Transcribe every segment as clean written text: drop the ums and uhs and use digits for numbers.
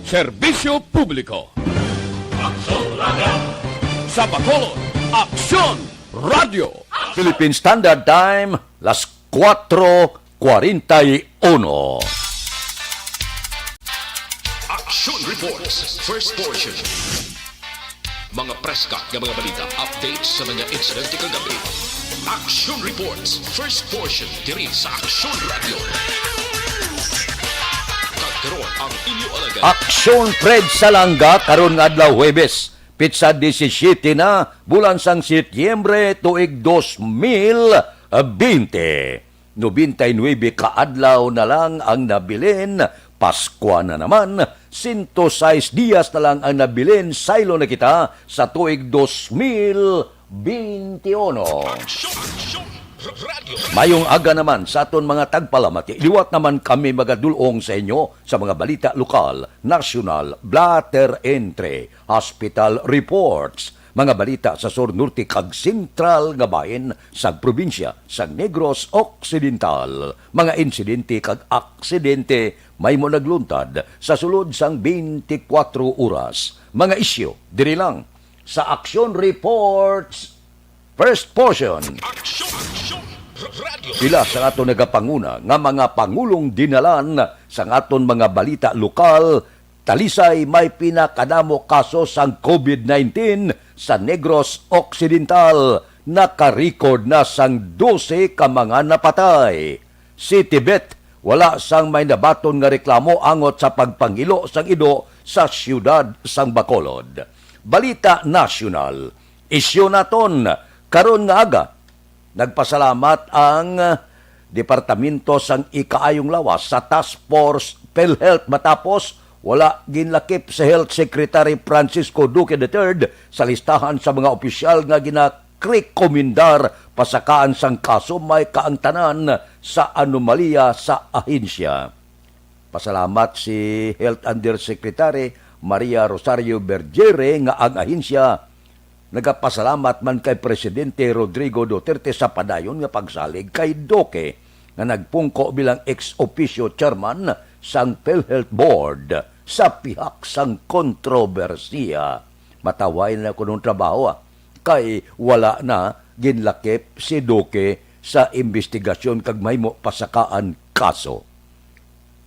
Serbisyo Publiko. Sa Bacolod, Aksyon Radio. Philippine Standard Time, las 4:41. Action Reports, first portion. Mga preska ng mga balita, updates sa mga insidente kagabi. Action Reports, first portion, diri sa Action Radio. Kagkaroon ang inyo alagad. Aksyon Fred Salanga karon nga adlaw Huwebes. Pitsa 17 na bulan sang Setyembre tuig 2020. 99 kaadlaw na lang ang nabilin. Paskwa na naman. 106 dias na lang ang nabilin. Saylo na kita sa tuig 2021. Mayong aga naman sa aton mga tagpalamati. Liwat naman kami magadulong sa inyo sa mga balita lokal, national, blatter entry, hospital reports, mga balita sa Sur Norte kag Sentral nga bahin sa probinsya sa Negros Occidental. Mga insidente kag aksidente may mo nagluntad sa sulod sang 24 oras. Mga isyu diri lang sa Action Reports first portion. Pila sa aton nagapanguna nga mga pangulong dinalan sa aton mga balita lokal. Talisay may pinakadamo kaso sang COVID-19 sa Negros Occidental. Naka-record na sang 12 ka mga napatay. Si Tibet, wala sang may nabaton nga reklamo angot sa pagpangilo sang ido sa siyudad sang Bacolod. Balita national. Isyu naton karon nga aga. Nagpasalamat ang Departamento sang Ikaayong Lawas sa Task Force PhilHealth matapos wala ginlakip sa Health Secretary Francisco Duque III sa listahan sa mga opisyal nga ginakrekomendar pasakaan sang kaso may kaangtanan sa anomalya sa ahensya. Pasalamat si Health Undersecretary Maria Rosario Bergere nga ang ahensya nagapasalamat man kay Presidente Rodrigo Duterte sa padayon nga pagsalig kay Duque nga nagpungko bilang ex-officio chairman sang PhilHealth Board sa pihak sang kontrobersiya. Mataway na kunong trabaho kay wala na ginlakip si Duque sa investigasyon kag mahimo pasakaan kaso.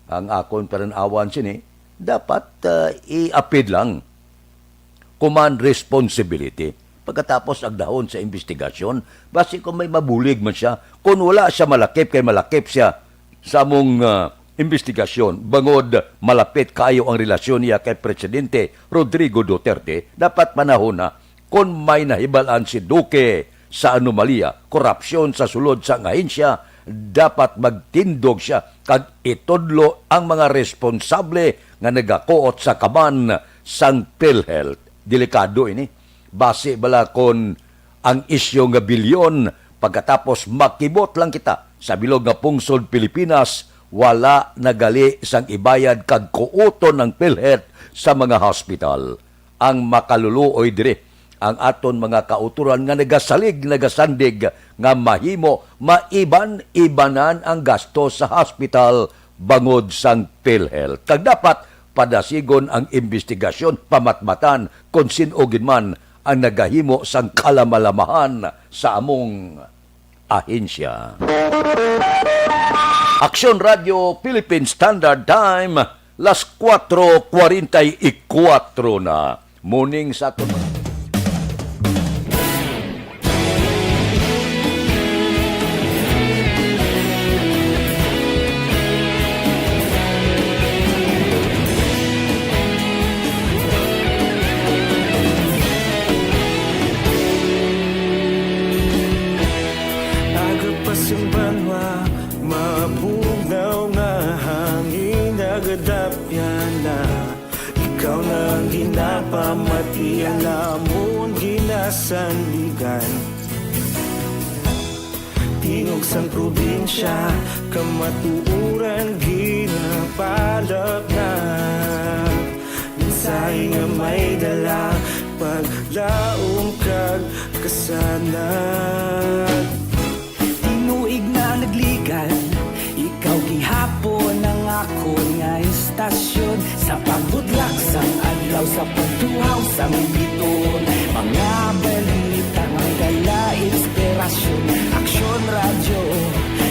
Ang akon pananawan sini dapat i-apid lang command responsibility pagkatapos ang dahon sa investigasyon. Basi kung may mabulig man siya, kung wala siya malakip, kay malakip siya sa among investigasyon, bangod malapit kayo ang relasyon niya kay Presidente Rodrigo Duterte, dapat panahon na kung may nahibalaan si Duque sa anomalya, korupsyon sa sulod sa ahensya, dapat magtindog siya kag itudlo ang mga responsable nga nagakuot sa kaban sang PhilHealth. Delikado ini. Base bala kon ang isyo nga bilyon pagkatapos makibot lang kita sa bilog nga pungsod Pilipinas, wala nagali sang ibayad kag kuuton ng PhilHealth sa mga hospital. Ang makaluluoy dire ang aton mga kauturan nga nagasandig nga mahimo maiban-ibanan ang gasto sa hospital bangod sang PhilHealth. Kag dapat padasigon ang investigasyon pamatmatan kung sinugin man ang nagahimo sang kalamalamahan sa among ahensya. Action Radio Philippine Standard Time, las 4:44 na. Morning sa aton. Ikaw nang ginapamati, alamon ginasandigan. Tingog sang probinsya, kamatuuran ginapalap na. Minsay nga may dala, paglaong kag kasanag. Tinuig na nagligan, ikaw gihapon ang ako nga istasyon sa pagbudlak sang adlaw sa pagtuhaw sang biton. Mga balita nga dala inspirasyon, aksyon radyo,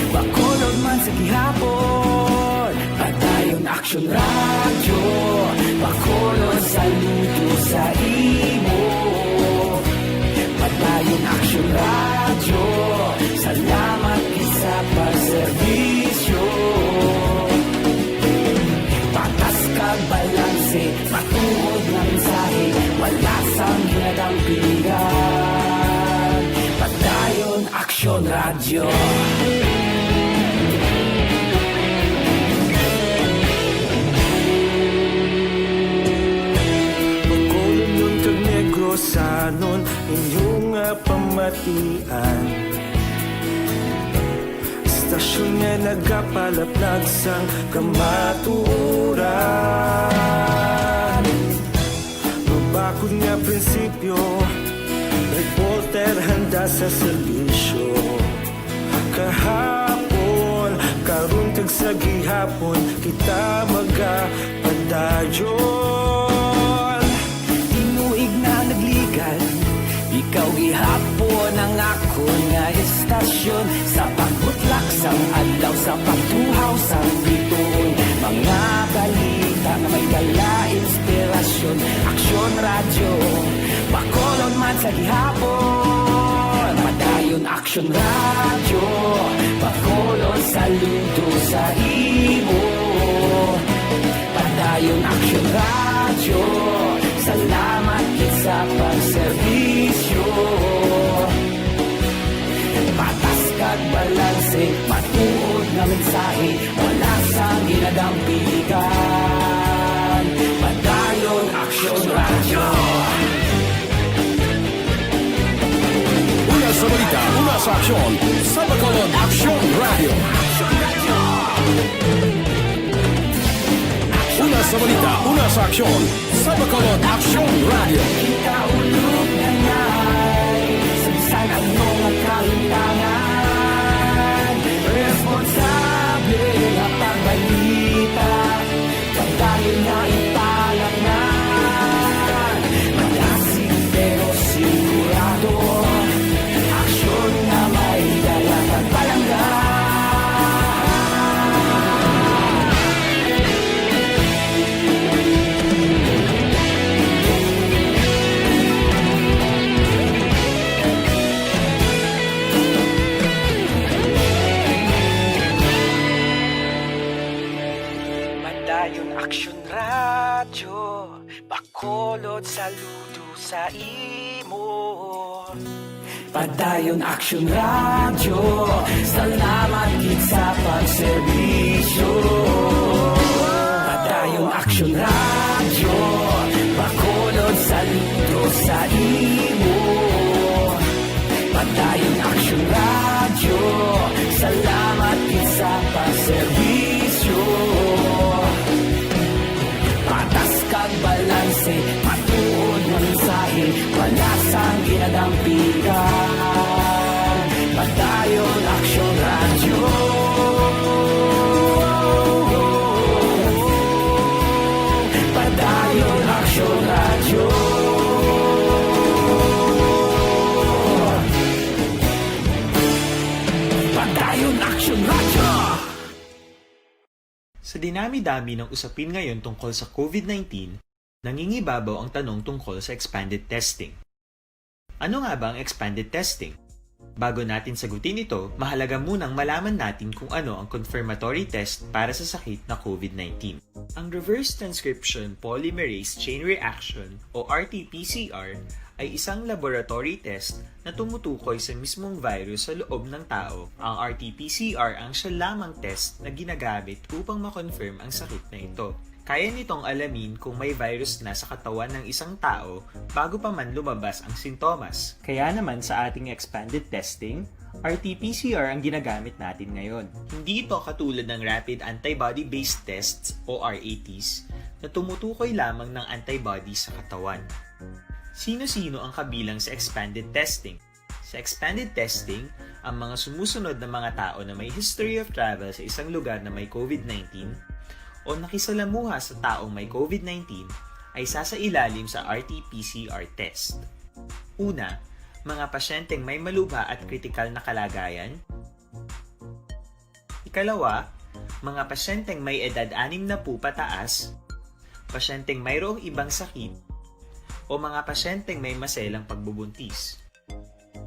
bakolod man sa gihapon. Padayon aksyon radyo, bakolod saludo sa imo. Padayon aksyon radyo, salamat sa pagserbisyo. Patas kag balanse, matuod na mensahe, wala sang ginadampingan. Padayon aksyon radyo. Pagkulong nun kag Negros sanon inyong pamatian. Istasyon nga nagapalaplag sang kamaturan. Mabakod nga prinsipyo, reporter handa sa serbisyo. Kahapon, karun kag sa gihapon, kita magapadayon. Tinuig na nagligan, ikaw gihapon ang ako nga estasyon. Sa pagbutlak sang adlaw, sa pagtuhaw sang biton. Mga balita nga may dala inspirasyon, aksyon radyo, bakolon man sa gihapon. Padayon aksyon radyo, bakolon saludo sa imo. Padayon aksyon radyo, salamat sa pagserbisyo. Patas kag balanse, matuod na mensahe, wala sang ginadampigan. Padayon aksyon radyo. Una sa balita, una sa aksyon, sa Bacolod Aksyon Radio. Una sa balita, una sa aksyon, sa Bacolod Aksyon Radio. Ikaulog na ngay, sabisan ang mga kalintangan. Responsable na pagbalita, pagdahil na ipalaknan. Malasig pero sigurado, aksyon na may dala pagpalanggan. Padayon aksyon radyo, bakolod saludo sa imo. Padayon aksyon radyo, salamat gid sa pagserbisyo. Padayon aksyon radyo, bakolod saludo sa imo. Padayon aksyon radyo, salamat gid sa pagserbisyo. Patas kag balanse, matuod na mensahe, wala sang ginadampigan. Padayon aksyon radyo. Padayon aksyon radyo. Padayon aksyon radyo. Sa dinami-dami ng usapin ngayon tungkol sa COVID-19, nangingibabaw ang tanong tungkol sa expanded testing. Ano nga ba ang expanded testing? Bago natin sagutin ito, mahalaga munang malaman natin kung ano ang confirmatory test para sa sakit na COVID-19. Ang reverse transcription polymerase chain reaction o RT-PCR ay isang laboratory test na tumutukoy sa mismong virus sa loob ng tao. Ang RT-PCR ang siya lamang test na ginagamit upang makonfirm ang sakit na ito. Kaya nitong alamin kung may virus na sa katawan ng isang tao bago pa man lumabas ang sintomas. Kaya naman sa ating expanded testing, RT-PCR ang ginagamit natin ngayon. Hindi ito katulad ng Rapid Antibody-Based Tests o RATs na tumutukoy lamang ng antibodies sa katawan. Sino-sino ang kabilang sa expanded testing? Sa expanded testing, ang mga sumusunod na mga tao na may history of travel sa isang lugar na may COVID-19 o nakisalamuha sa taong may COVID-19 ay sasailalim sa RT-PCR test. Una, mga pasyenteng may malubha at kritikal na kalagayan. Ikalawa, mga pasyenteng may edad 60 pataas, pasyenteng mayroong ibang sakit, o mga pasyenteng may maselang pagbubuntis.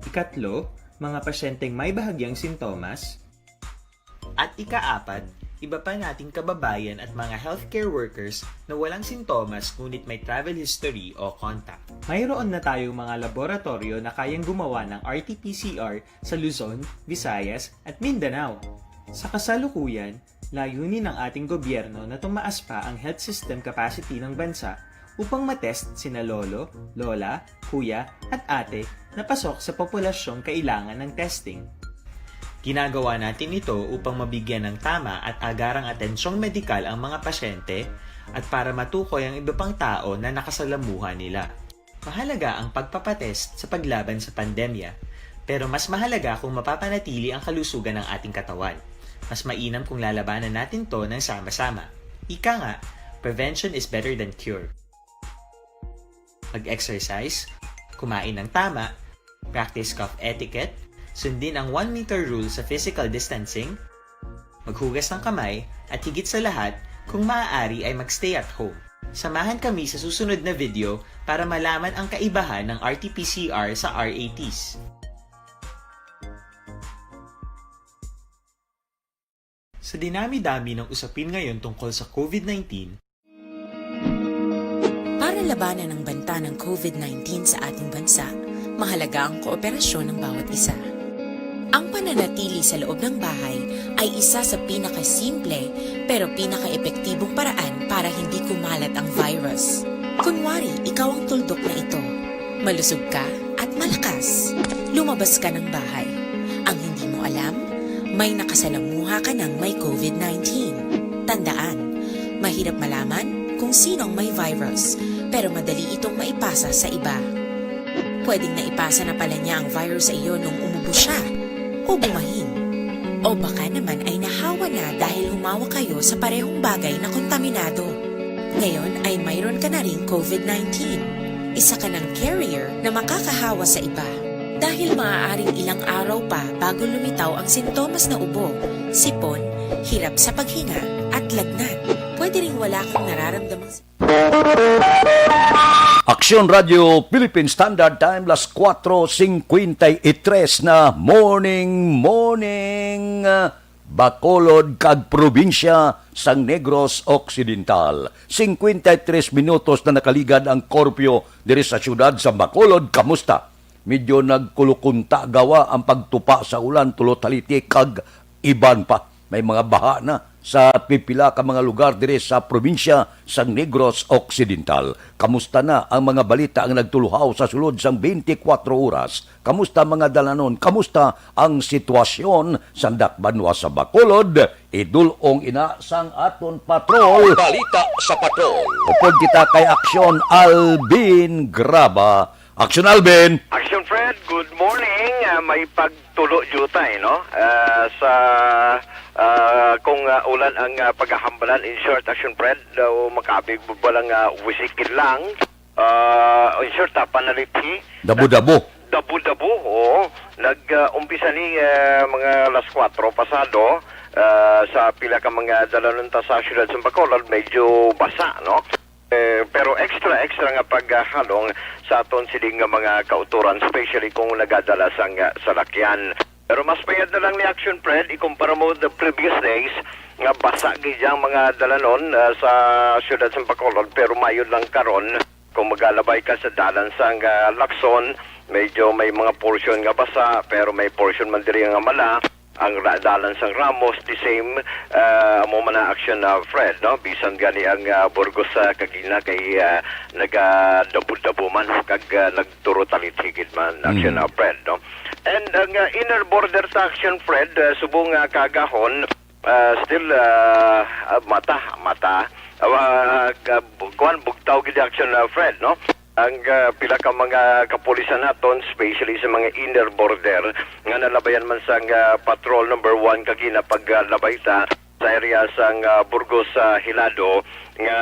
Ikatlo, mga pasyenteng may bahagyang sintomas. At ikaapat, iba pa nating kababayan at mga healthcare workers na walang sintomas ngunit may travel history o contact. Mayroon na tayong mga laboratorio na kayang gumawa ng RT-PCR sa Luzon, Visayas at Mindanao. Sa kasalukuyan, layunin ng ating gobyerno na tumaas pa ang health system capacity ng bansa upang matest sina lolo, lola, kuya at ate na pasok sa populasyong kailangan ng testing. Ginagawa natin ito upang mabigyan ng tama at agarang atensyong medikal ang mga pasyente at para matukoy ang iba pang tao na nakasalamuha nila. Mahalaga ang pagpapatest sa paglaban sa pandemya, pero mas mahalaga kung mapapanatili ang kalusugan ng ating katawan. Mas mainam kung lalabanan natin to ng sama-sama. Ika nga, prevention is better than cure. Mag-exercise, kumain ng tama, practice cough etiquette, sundin ang 1 meter rule sa physical distancing, maghugas ng kamay, at higit sa lahat, kung maaari ay magstay at home. Samahan kami sa susunod na video para malaman ang kaibahan ng RT-PCR sa RATs. Sa dinami-dami ng usapin ngayon tungkol sa COVID-19, para labanan ang banta ng COVID-19 sa ating bansa, mahalaga ang kooperasyon ng bawat isa. Ang pananatili sa loob ng bahay ay isa sa pinakasimple pero pinaka-epektibong paraan para hindi kumalat ang virus. Kunwari, ikaw ang tuldok na ito. Malusog ka at malakas. Lumabas ka ng bahay. Ang hindi mo alam, may nakasalamuha ka ng may COVID-19. Tandaan, mahirap malaman kung sinong may virus, pero madali itong maipasa sa iba. Pwedeng naipasa na pala niya ang virus sa iyo nung umubo siya, o bumahin. O baka naman ay nahawa na dahil humawa kayo sa parehong bagay na kontaminado. Ngayon ay mayroon ka na ring COVID-19. Isa ka ng carrier na makakahawa sa iba. Dahil maaaring ilang araw pa bago lumitaw ang sintomas na ubo, sipon, hirap sa paghinga at lagnat. Pwede ring wala kang nararamdamang Aksyon Radio Philippine Standard Time, las 4:53 na morning, Bacolod kag probinsya sang Negros Occidental. 53 minutos na nakaligad ang korpyo diri sa syudad sa Bacolod. Kamusta? Medyo nagkulukunta gawa ang pagtupa sa ulan, tulo-taliti kag iban pa. May mga baha na sa pipila ka mga lugar dire sa probinsya sa Negros Occidental. Kamusta na ang mga balita ang nagtuluhaw sa sulod sang 24 oras? Kamusta mga dalanon? Kamusta ang sitwasyon sa Dakbanwa sa Bacolod? Idulong ina sang aton patrol. Balita sa patrol. Upod kita kay Aksyon Alvin Graba. Aksyon Alvin! Action Fred, good morning. May pagtulo jutay, no? Kung ulan ang paghahambalan, in short, Action Fred, makabig balang wisikin lang. In short, panalithi. Dabo-dabo. Dabo-dabo, oo. Nag-umpisa ni mga alas 4 pasado sa pila ka mga dalanunta sa syudad sa Bacolod, medyo basa, no? Pero extra nga paghalong sa aton siling nga mga kauturan, especially kung nagadala sang salakyan. Pero mas payad na lang ni Action Fred, ikumpara mo the previous days, nga basa gijang mga dalanon sa syudad sa Bacolod, pero mayon lang karon kung magalabay ka sa dalan sang Lacson, medyo may mga portion nga basa, pero may portion man diri nga mala. Ang dalan sang Ramos, the same mo man na Action Fred, no? Bisan gani ang Burgos kagina kay nagadabud-dabo man kag nagturo talitigid man Action Fred, no? And ang inner border sa Action Fred, subong kagahon, still mata kuan bugtaw gid Action Fred, no? Ang pila ka mga kapulisan naton, especially sa mga inner border, nga nalabayan man sa patrol number 1 kagina paglabay ta, sa area sang Burgos Hilado nga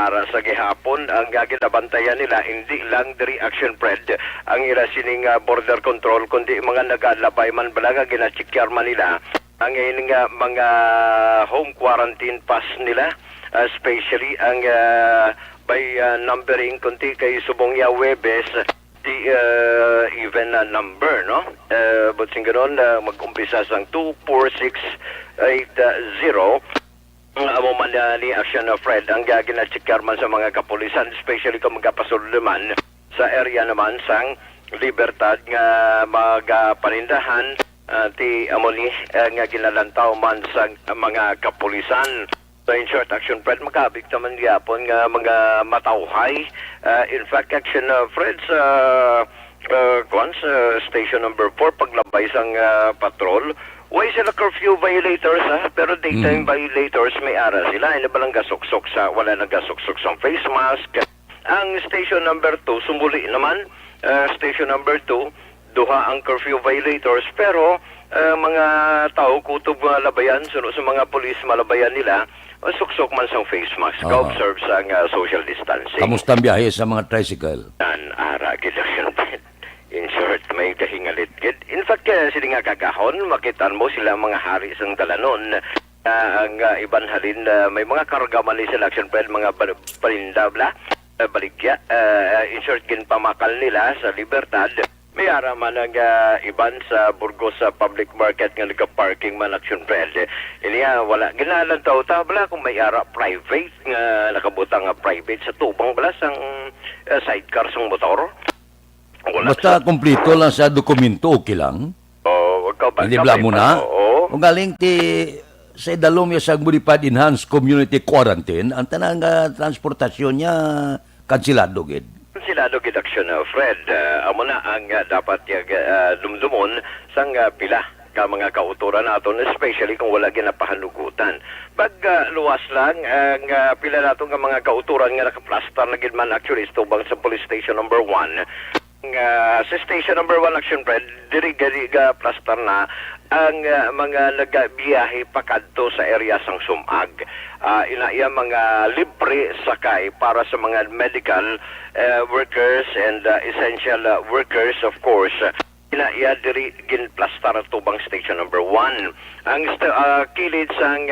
ara sa gihapon ang ginabantayan nila hindi lang diri action Fred ang ila sining border control kundi mga nagalabay man bala nga ginacheckar man nila ang ining mga home quarantine pass nila, especially ang by numbering kunti kay subong ya Webes the even number, no? But sing ganon mag-umpisa sang 24680 amo man ni action Fred ang gina-checkar man sa mga kapulisan, especially kung magapasulod naman sa area naman sang Libertad nga magapanindahan ti amoni nga ginalantaw man sa mga kapulisan. So in short, action Fred makabikta man gyapon nga mga matawhay. In fact, action Fred sa station number 4 paglabay sang patrol. Why sila curfew violators pero daytime violators may ara sila. Hindi ba lang gasuksok sa wala nagasuksok sa face mask. Ang station number 2 sumuli naman. Station number 2 duha ang curfew violators pero mga tao kutob labayan suno sa mga pulis malabayan nila suksok man sang face mask ka-observe sa social distancing. Kamusta ang biyahe sa mga tricycle? Ara gid action Fred. In short, may kahingalit gid. In fact, sila nga kagahon, makitaan mo sila mga hari sang dalanon. Ang iban halin, may mga karga man sila action Fred, mga palinda, baligya. In short, ginpamakal nila sa Libertad. May ara man ang iban sa Burgos sa public market nga nagka-parking man action Fred. Iniya, wala. Ginalan tao bala kung may ara private nga nakabutang private sa tubang bala sang sidecar sang motor. Basta kumplito lang sa dokumento, okay lang. Hindi bla mo na. Kung galing ti sa idalom ya sa Budipad Enhanced Community Quarantine, ang tanang transportasyon niya kansilado gid. Kansilado gid action Fred. Amo na ang dapat dumdumon sang pila ka mga kauturan naton, especially kung wala ginapahanugutan. Pag luwas lang ang pila naton nga mga kauturan nga nakaplastar na gid man actually istubang sa police station number 1. Sa station number 1 action Fred, diri plaster na ang mga nagbiyahe pakadto sa area sang Sumag. Inaiya mga libre sakay para sa mga medical workers and essential workers of course. Inaiya diri ginplastar tubang station number 1. Ang kilid sang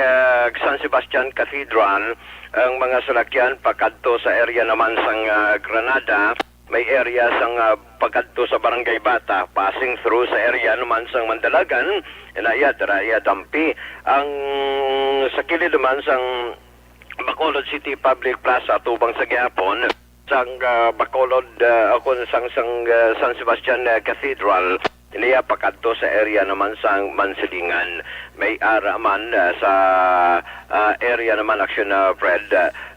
San Sebastian Cathedral, ang mga salakyan pakadto sa area naman sang Granada. May area sang pagkadto sa Barangay Bata, passing through sa area naman sang Mandalagan, inaya dampi. Ang sa kilid naman sang Bacolod City Public Plaza tubang sa gihapon, sang Bacolod sang San Sebastian Cathedral, inaya pagkadto sa area naman sang Mansilingan. May ara man sa area naman action Fred,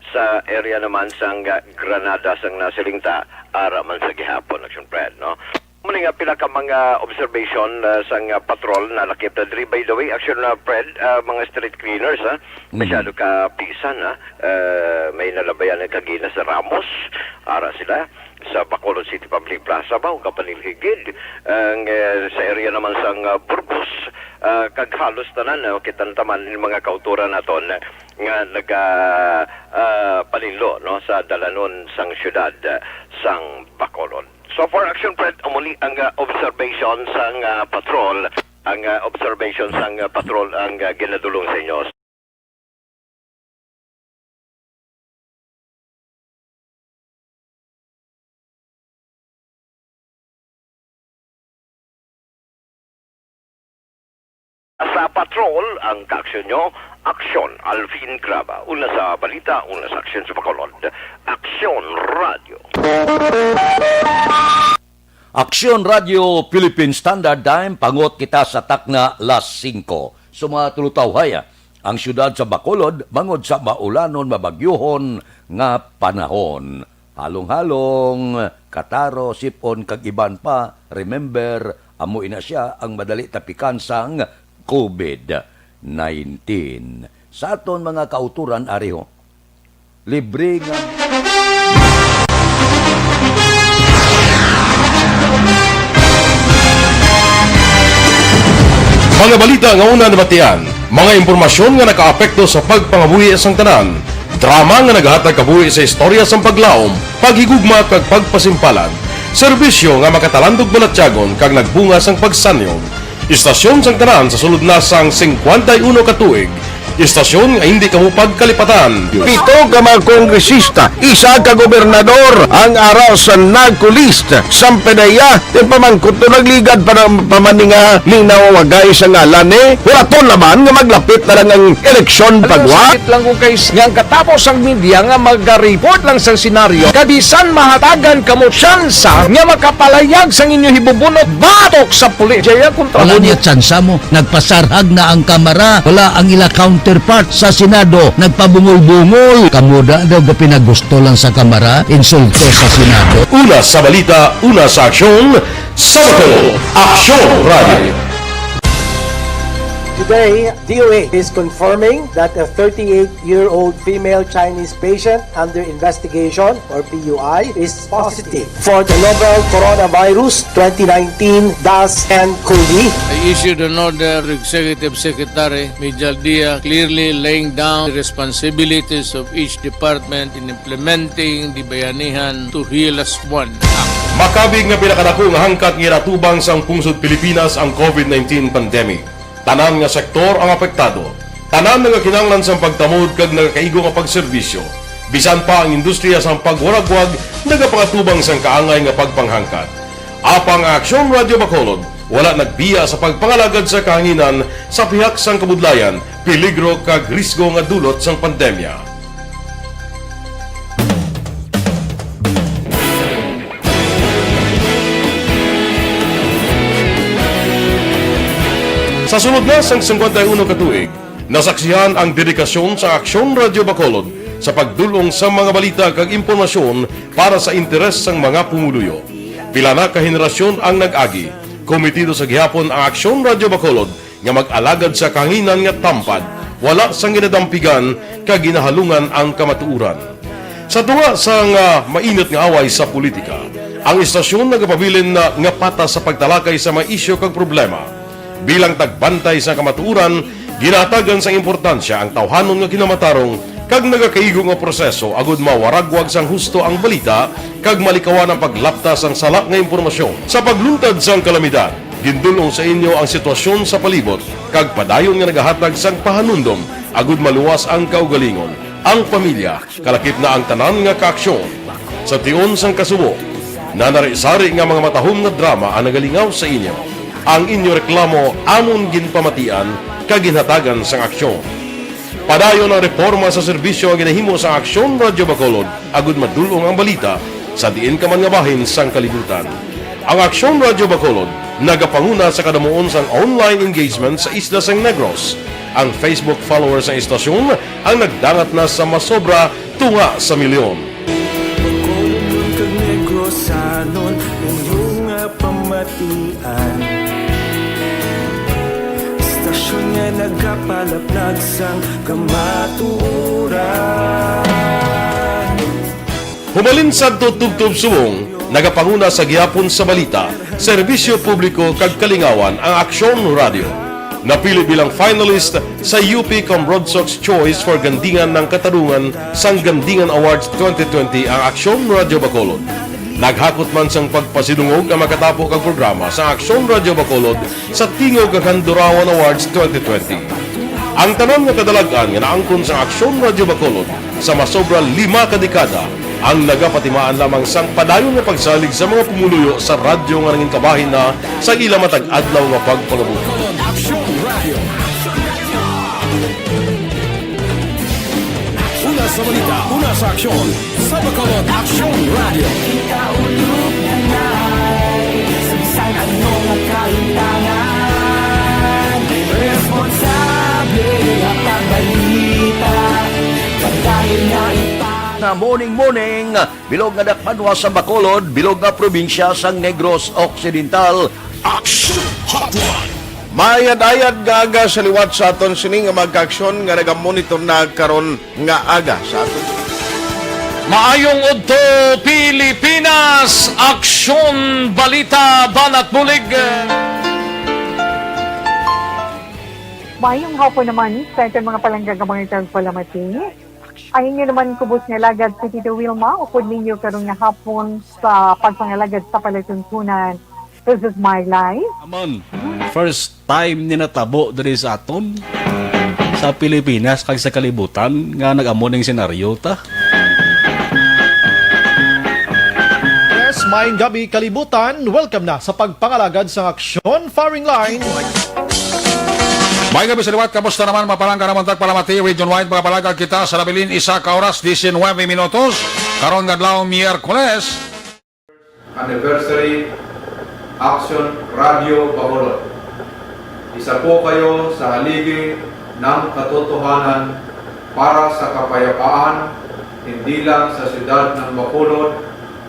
sa area naman sang Granada sang nasilingta ara man sa gihapon action Fred, no? Muna nga pila ka mga observation sang patrol na lakip na diri. By the way, action Fred, mga street cleaners masyado ka pisan may nalabayan ng kagina sa Ramos, ara sila sa Bacolod City Public Plaza ba o kapanilhigid sa area naman sang Burgos kaghalos tanan kitantaman ng mga kauturan naton nga naga palinlo no sa dalanon sang syudad sang Bacolod. So for action Fred, umuli ang observation sang patrol, ang observation sang patrol ang ginadulong sa inyo. Sa patrol, ang kaaksyon nyo, Aksyon Alvin Graba. Una sa balita, una sa aksyon sa Bacolod. Aksyon Radio. Aksyon Radio Philippine Standard Time, pangot kita sa takna las 5. Sumatulutawhaya, ang syudad sa Bacolod, bangod sa maulanon, mabagyuhon nga panahon. Halong-halong, kataro, sipon, kag-iban pa, remember, amuin na siya ang madali tapikan sang COVID-19. Sa aton mga kauturan, ariho, libre nga... Mga balita nga una nabatian Mga impormasyon nga nakaapekto sa pagpangabuhi sang tanan, drama nga naghatag kabuhi sa istorya sang paglaom, paghigugma kag pagpasimpalan, serbisyo nga makatalandog balatyagon kag nagbunga sang pagsanyog, istasyon sang tanan sa sulod na sang 51 ka tuig, istasyon nga hindi kamo pagkalipatan. 7 ka mga kongresista, 1 ka gobernador, ang araw sa nagkulist, sampedaya, yung pamangkot to nagligad para pamaninga linaw wagay sa ngalan wala to naman nga maglapit na lang ang eleksyon pagwa. Sakit lang ko guys, nga katapos ang media nga mag-report lang sa senaryo, kabisan mahatagan kamo tsansa nga makapalayag sang inyo hibubunot batok sa pulis. Jaya kontra Wala niya tsansa mo, nagpasarhag na ang kamara, wala ang ila counterpart sa Senado, nagpabungol-bungol. Kamuda daw ga pinagusto lang sa kamara, insulto sa Senado. Una sa balita, una sa aksyon, Sabado, Aksyon Radio. Today, DOA is confirming that a 38-year-old female Chinese patient under investigation, or PUI, is positive for the novel coronavirus 2019 DAS-CoV. I issued an order, Executive Secretary Mijal Dia, clearly laying down the responsibilities of each department in implementing the Bayanihan to Heal as One Act. Makabig nga pinakadako nga hangkat nga natubang sang pungsod Pilipinas ang COVID-19 pandemic. Tanan nga sektor ang apektado. Tanan nga kinanglan sang pagtamod kag nagakaigo nga pagserbisyo. Bisan pa ang industriya sang pagwaragwag nagapangatubang sang kaangay nga pagpanghangkat. Apang Aksyon Radio Bacolod wala nagbiya sa pagpangalagad sa kahanginan sa pihak sang kabudlayan, peligro kag risgo nga dulot sang pandemya. Sa sunod na sang 51 katuig, nasaksihan ang dedikasyon sa Aksyon Radio Bacolod sa pagdulong sa mga balita kag impormasyon para sa interes sang mga pumuluyo. Pila na ka henerasyon ang nag-agi, komitido sa gihapon ang Aksyon Radio Bacolod nga mag-alagad sa kahanginan nga tampad, wala sang ginadampigan kag ginahalungan ang kamatuuran. Sa tunga sang mainit nga away sa politika, ang istasyon nagapabilin na nga patas sa pagtalakay sa mga isyu kag problema. Bilang tagbantay sa kamatuuran, ginatagan sa importansya ang tawhanon nga kinamatarong kag nagakaigo nga proseso agud mawaragwag sang husto ang balita kag malikawan ang paglaptas ang salak nga impormasyon. Sa pagluntad sang kalamidad, gindulong sa inyo ang sitwasyon sa palibot kag padayon nga nagahatag sang pahanundom agud maluwas ang kaugalingon, ang pamilya, kalakip na ang tanan nga kaaksyon. Sa tion sang kasubo, nanari-sari nga mga matahom nga drama ang nagalingaw sa inyo. Ang inyo reklamo amon ginpamatian kag ginhatagan sang aksyon. Padayon ang reforma sa serbisyo nga ginahimo sa Aksyon Radio Bacolod agud madulong ang balita sa diin ka man nga bahin sang kalibutan. Ang Aksyon Radio Bacolod nagapanguna sa kadamuon sang online engagement sa isla sang Negros. Ang Facebook followers sa istasyon ang nagdangat na sa masobra tunga sa milyon. Bacolod kag Negros sanon inyong pamatian. Stasyon nga nagapalaplag sang kamaturan. Humalin sa tutubtub suwong, nagapanguna sa gihapon sa balita, serbisyo publiko kag kalingawan ang Aksyon Radio. Napili bilang finalist sa UP Broadsox Choice for Gandingan ng Katarungan sang Gandingan Awards 2020 ang Aksyon Radio Bacolod. Naghakot man sang pagpasidungog ang makatapo kang programa sa Aksyon Radio Bacolod sa Tingog kag Handurawan Awards 2020. Ang tanan nga kadalagan nga naangkon sa Aksyon Radio Bacolod sa masobra 5 ka dekada ang nagapatimaan lamang sang padayon nga pagsalig sa mga pumuluyo sa radyo nga nangin kabahin na sa ila matag adlaw nga pagpangabuhi. Una sa balita, una sa aksyon, sa Bacolod Aksyon Radio. Ikaulog na na'y Sabisan ano nga kaintangan Responsable ang pagbalita Pagdahil na Na morning, bilog nga dakpanwa sa Bacolod, bilog nga probinsya sang Negros Occidental. Action Hotline. Mayad-ayad nga aga sa liwat sa aton sining nga magkaaksyon nga nagamonitor na karon nga aga sa aton. Maayong udto Pilipinas, Aksyon Balita Banat Bulig. Mayong hapon naman sa itong mga palanggagamangitan palamati. Ay inyo naman kubos nga lagad sa Tito Wilma, upod ninyo karong nga hapon sa pagpangalagad sa palatuntunan. This is my life. Amon, first time ni natabo diri sa aton sa Pilipinas kag sa kalibutan nga nag-amo ning senaryo ta. Yes, maayong gabi kalibutan. Welcome na sa pagpangalagad sa Aksyon Firing Line. May gabi sa liwat, kamusta naman mapalangga naman tagpalamati, region-wide mga palagag kita sa labilin, isa ka oras, 19 minutos, karon nga adlaw Miyerkules. Anniversary Action Radio Bacolod. Isa po kayo sa haligi ng katotohanan para sa kapayapaan, hindi lang sa siyudad ng Bacolod,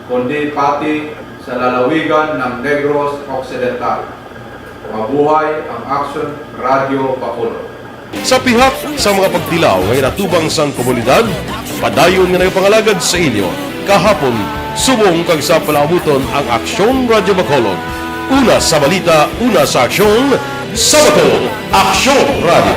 kundi pati sa lalawigan ng Negros Occidental. Mabuhay ang Action Radio Bacolod. Sa pihak sa mga pagtilaw ngay natubang sang komunidad, padayon nga nagpangalagad sa inyo. Kahapon, subong kag sa palaabuton ang Aksyon Radio Bacolod. Una sa balita, una sa aksyon, sa Bacolod, Aksyon Radio.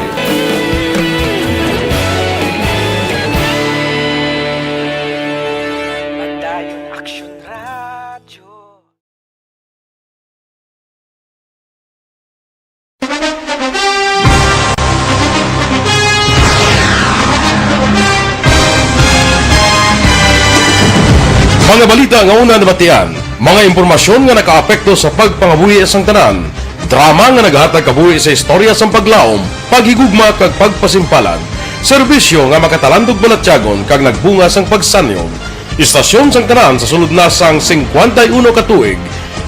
Mga balita nga una nabatian, mga impormasyon nga nakaapekto sa pagpangabuhi sang tanan, drama nga naghatag kabuhi sa istorya sang paglaom, paghigugma kag pagpasimpalan, serbisyo nga makatalandog balatyagon kag nagbunga sang pagsanyon, istasyon sang tanan sa sulod na sang 51 ka tuig,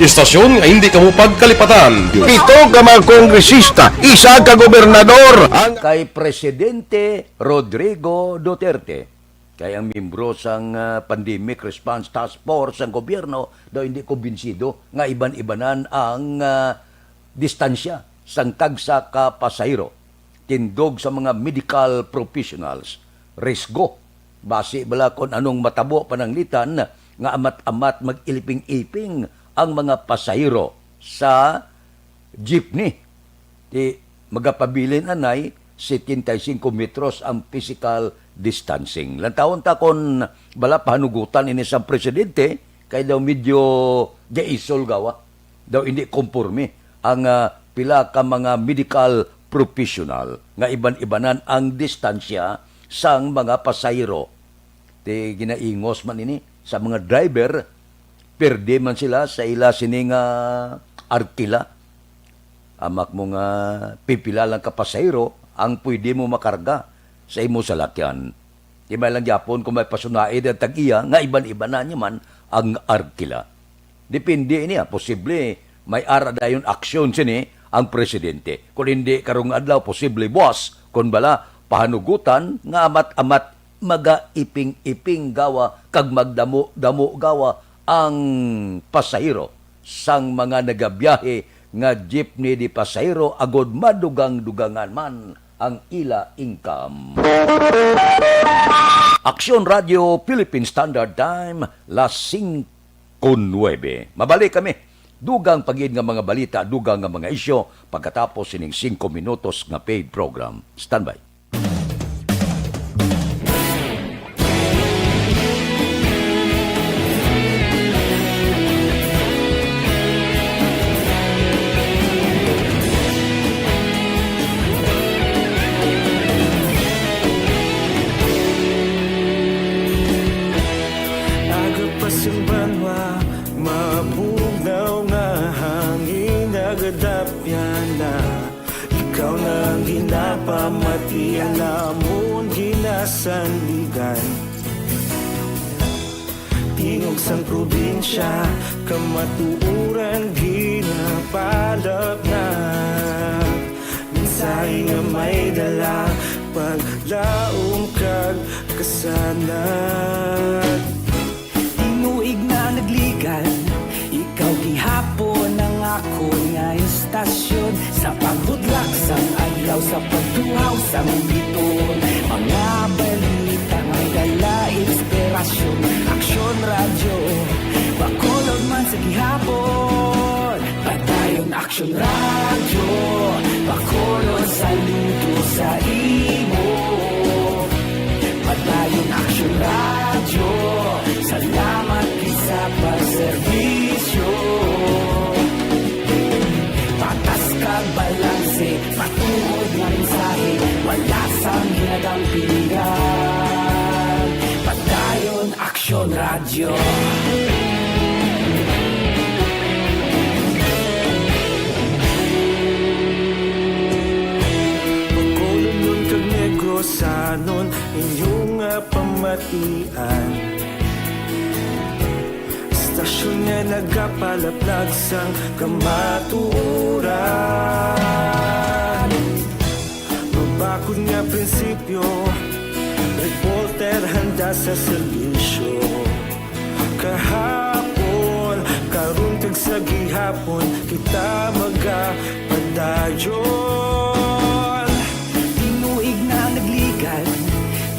istasyon nga hindi kamo pagkalipatan. Pito ka mga kongresista, isa ka gobernador. Kay Presidente Rodrigo Duterte. Kaya ang membro sang Pandemic Response Task Force ang gobyerno daw hindi kumbinsido nga iban-ibanan ang distansya sang tagsa ka pasahero. Tindog sa mga medical professionals. Risgo. Base bala kon anong matabo pananglitan nga amat-amat mag-iliping-iping ang mga pasahero sa jeepney. Di magapabilin anay 75 metros ang physical distancing. Lantawon ta kon bala pahanugutan ini sa presidente kay daw medyo jaisol gawa. Daw hindi konforme ang pila ka mga medical professional nga iban-ibanan ang distansya sang mga pasahero. Ti ginaingos man ini sa mga driver, perde man sila sa ila sining arkila. Amak mo nga pipila lang ka pasahero ang pwede mo makarga sa imo salakyan. Di ba lang Japon kung may pasunaid at tag-iya, nga iban-iba na niya man ang arkila. Depende niya, posible may ara dayon aksyon sini ang presidente. Kung hindi karong adlaw, posible boss, kung bala pahanugutan, nga amat-amat maga-iping-iping gawa, kag magdamo-damo gawa ang pasahero sang mga nagabiyahe nga jeepney di pasahero agod madugang-dugangan man ang ila income. Aksyon Radio Philippine Standard Time, las 5:09. Mabalik kami. Dugang pagid nga mga balita, dugang nga mga isyo, pagkatapos sining 5 minutos nga paid program. Standby. Ikaw nang ginapamati, alamon ginasandigan. Tingog sang probinsya, kamatuuran ginapalap na. Minsay nga may dala, paglaom kag kasanat. Tinuig na nagligan, ikaw gihapon ang ako nga istasyon. Sa pagbudlak sang adlaw, sa pagduhaw sang biton. Mga balita nga dala inspirasyon. Aksyon Radio, Bacolod man sa gihapon. Padayon Aksyon Radio, Bacolod saludo sa imo. Padayon Action Radio, salamat sa pagserbisyo. Patas kag balanse, matuod nga mensahe, wala sang hinagang pilihan. Padayon Action Radio. Sanon inyong pamatian. Stasyon nga nagapalaplag sang kamaturan. Mabakod nga prinsipyo, reporter handa sa serbisyo. Kahapon, karun kag sa gihapon, kita magapadayon. Tinuig na nagligan,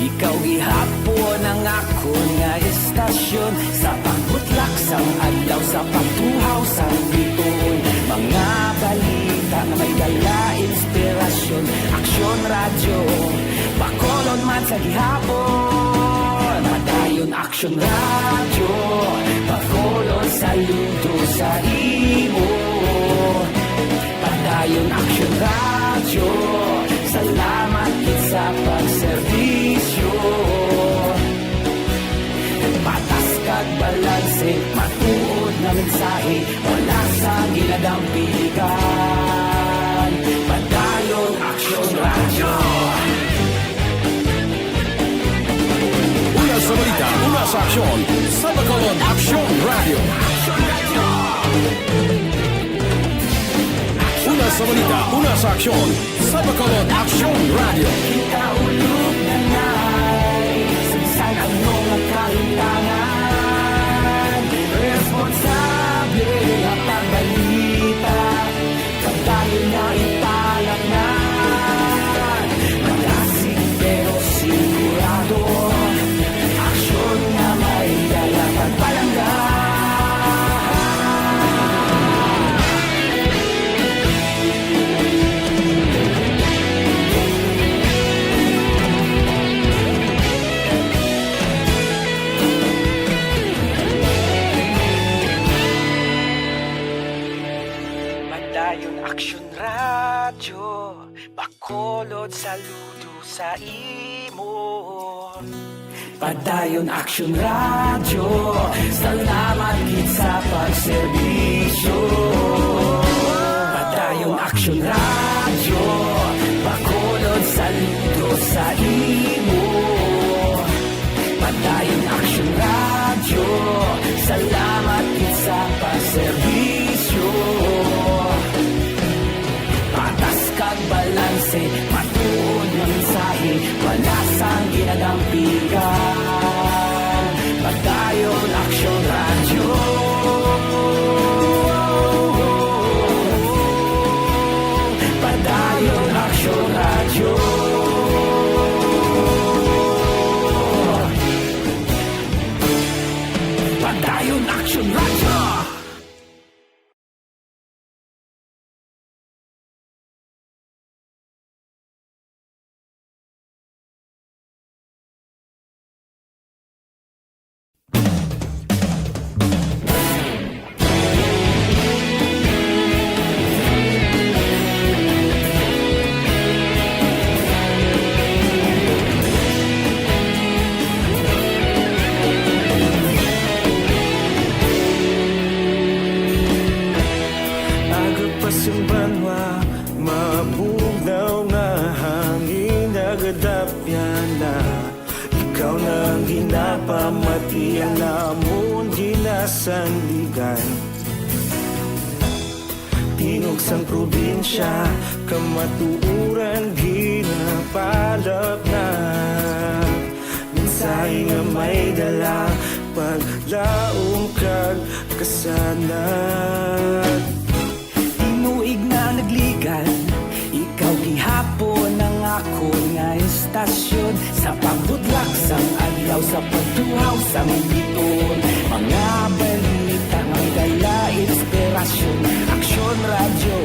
ikaw gihapon ang ako nga estasyon. Sa pagbutlak sang adlaw, sa pagtuhaw sang bituon, mga balita na may dala inspirasyon. Aksyon Radio, Bacolod man sa gihapon. Padayon Action Radio, Bacolod saludo sa imo. Padayon Action Radio, salamat sa pagserbisyo. Patas kag balanse, matuod na mensahe, wala sa gilagang pilihan. Padayon Action Radio. Una sa balita, una sa aksyon, sa Bacolod Action Radio. Una sa balita, una sa aksyon, sa Bacolod Action Radio. Kita ulog na ngay, sinsan ang mga kahintangan. Responsable ang pagbalita, pagdayo na italangan. Malasig pero sigurado, aksyon na may dalang pagpalanggan. Padayon Action Radio, Bacolod saludo sa imo. Padayon Action Radio, salamat gid sa pagserbisyo. Padayon Action Radio, Bacolod saludo sa imo. Padayon Action Radio, salamat gid sa pagserbisyo. Patas kag balanse, matuod na mensahe, wala sang ginadampigan. Padayon Action Radio. Padayon Action Radio. Padayon Action Radio. Pasimbanwa, mabugnaw nga hangin nagadapyan na. Ikaw nang ginapamatian namon ginasandigan. Tinog sang probinsya, kamatuuran ginapalap na. Minsay nga may dala, paglaong kag kasanat. Tinuig na nagligan, ikaw gihapon ang ako nga estasyon. Sa pagbutlak sang adlaw, sa pagtuhaw sang biton, mga balita nga dala inspirasyon. Action Radio,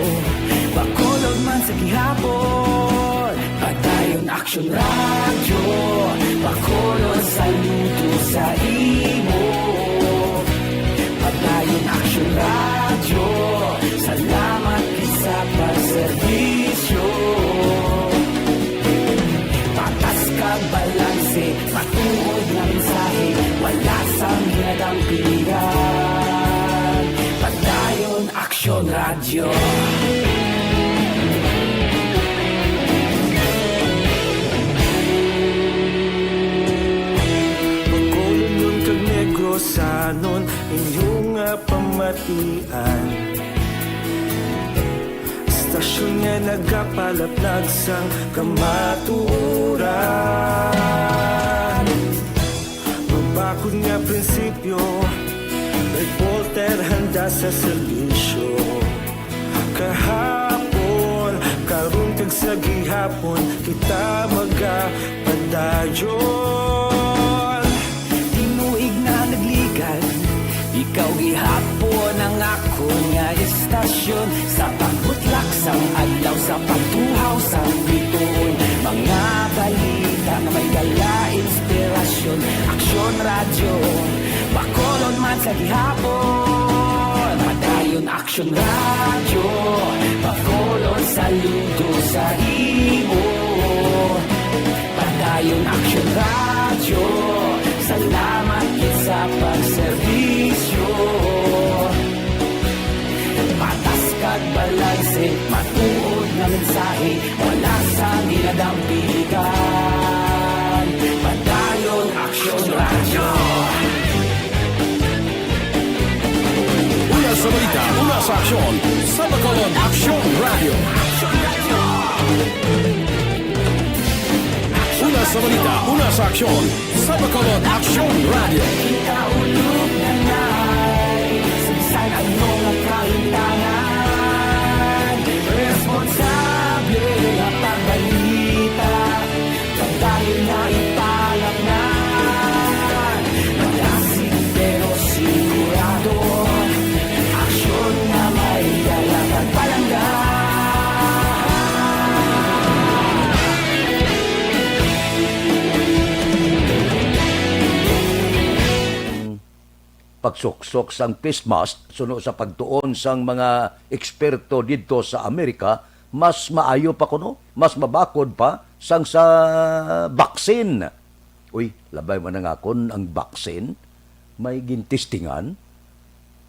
Bacolod man sa gihapon. gihapon. Padayon Action Radio, Bacolod saludo sa imo. Padayon Action Radio, salamat sa pagserbisyo. Patas kag balanse, matuod na mensahe, wala sang ginadang pilihan. Padayon Action Radio. Sanon inyong pamatian, istasyon nga nagapalaplag sang kamaturan. Mabakod nga prinsipyo, reporter handa sa serbisyo. Kahapon, karong kag sa gihapon, kita magapadayon. Tinuig na nagligan, ikaw gihapon ang ako nga istasyon. Sa pagbutlak sang adlaw, sa pagtuhaw sang bituon, mga balita na may dala inspirasyon. Action Radio, Bacolod man sa gihapon. Padayon Action Radio, Bacolod saludo sa imo. Padayon Action Radio, salamat sa pagserbisyo. Patas kag balanse, matuod na mensahe, wala sa ginadang pilihan. Padayon Action Radio. Una sa balita, una sa aksyon, sa Bacolod Action Radio. Una sa balita, una sa aksyon, sa Bacolod Action Radio. Ikaulog na na'y sinsan ang mga kahintangan. Responsable na pagbalita, pagdahil na ipalaknan. Malasig pero sigurado, aksyon na may dalagang palanggan. Pagsuksok sang face mask suno sa pagtuon sang mga eksperto dito sa Amerika, mas maayo pa kuno, mas mabakod pa sang sa baksin. Uy, labay man nga akon ang baksin, may gintistingan.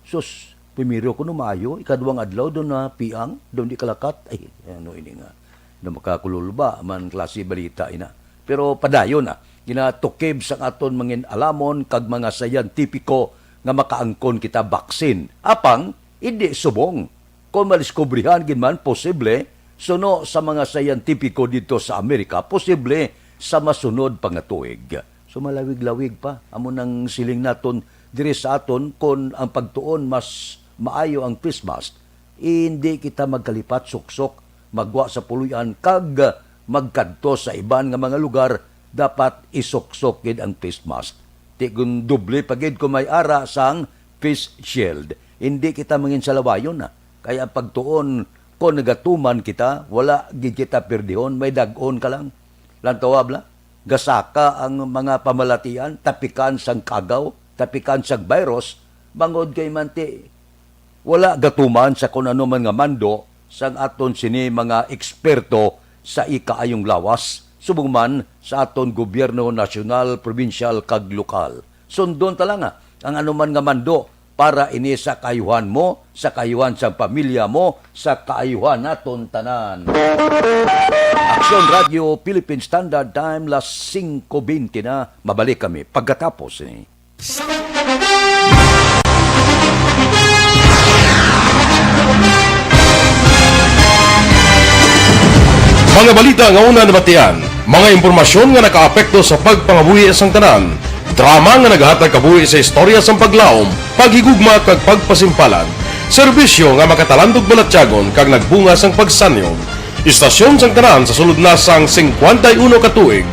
Sus, primero kuno maayo, ikaduang adlaw doon na piang, doon di kalakat. Ay, ano ini nga, na makakululba man klase balita ina. Pero padayon na, ginatukib sang aton mangin alamon kag mga sayantipiko nga makaangkon kita baksin. Apang, hindi subong. Kung maliskubrihan ginman, posible, suno sa mga sayantipiko dito sa Amerika, posible sa masunod pangatuig. So malawig-lawig pa. Amo nang siling naton diri sa aton kung ang pagtuon mas maayo ang face mask, hindi kita magkalipat suksok, magwa sa puluyan, kag magkadto sa iban nga mga lugar, dapat isuksok gid ang face mask. Tigun doble pagid ko may ara sang face shield. Hindi kita mangin sa lawayon na. Kaya pagtuon, kung nagatuman kita, wala gid kita perdihon, may dagon ka lang. Lantawab la, gasaka ang mga pamalatian, tapikan sang kagaw, tapikan sang virus, bangod kay manti. Wala gatuman sa kung ano man nga mando, sang aton sini mga eksperto sa ikaayong lawas, subong man sa aton gobyerno nasyonal, provincial, kag lokal. Sundon talaga ang anuman nga mando para ini sa kaayuhan mo, sa kaayuhan sa pamilya mo, sa kaayuhan naton tanan. Action Radio, Philippine Standard Time, las 5:20 na. Mabalik kami pagkatapos ni. Mga balita nga una nabatian, mga impormasyon nga nakaapekto sa pagpangabuhi sang tanan, drama nga naghatag kabuhi sa istorya sang paglaom, paghigugma kag pagpasimpalan, serbisyo nga makatalandog balatyagon kag nagbunga sang pagsanyog, istasyon sang tanan sa sulod na sang 51 ka tuig,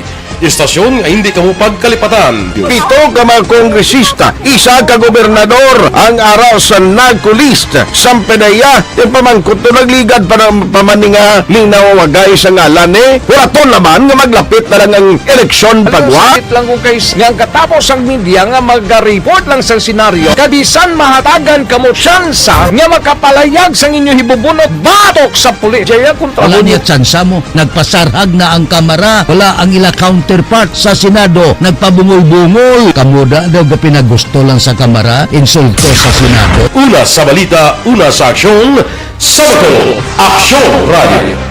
Istasyon nga hindi kamo pagkalipatan. Pito ka mga kongresista, isa ka gobernador ang araw sa nagkulist sampedaya yung pamangkot to nagligad para pamaninga linaw wagay sa ngalan wala to naman nga maglapit na lang ang eleksyon pagwa. Sakit lang kung kays nga katapos ang media nga mag-report lang sa senaryo kabisan mahatagan kamo tsansa nga makapalayag sa inyo hibubunot batok sa pulis. Jaya kontra Wala niya tsansa mo, nagpasarhag na ang kamara, wala ang ila counterpart sa Senado, nagpabungol-bungol. Kamuda daw ga pinagusto lang sa kamara, insulto sa Senado. Una sa balita, una sa aksyon, Sabado, Aksyon Radio.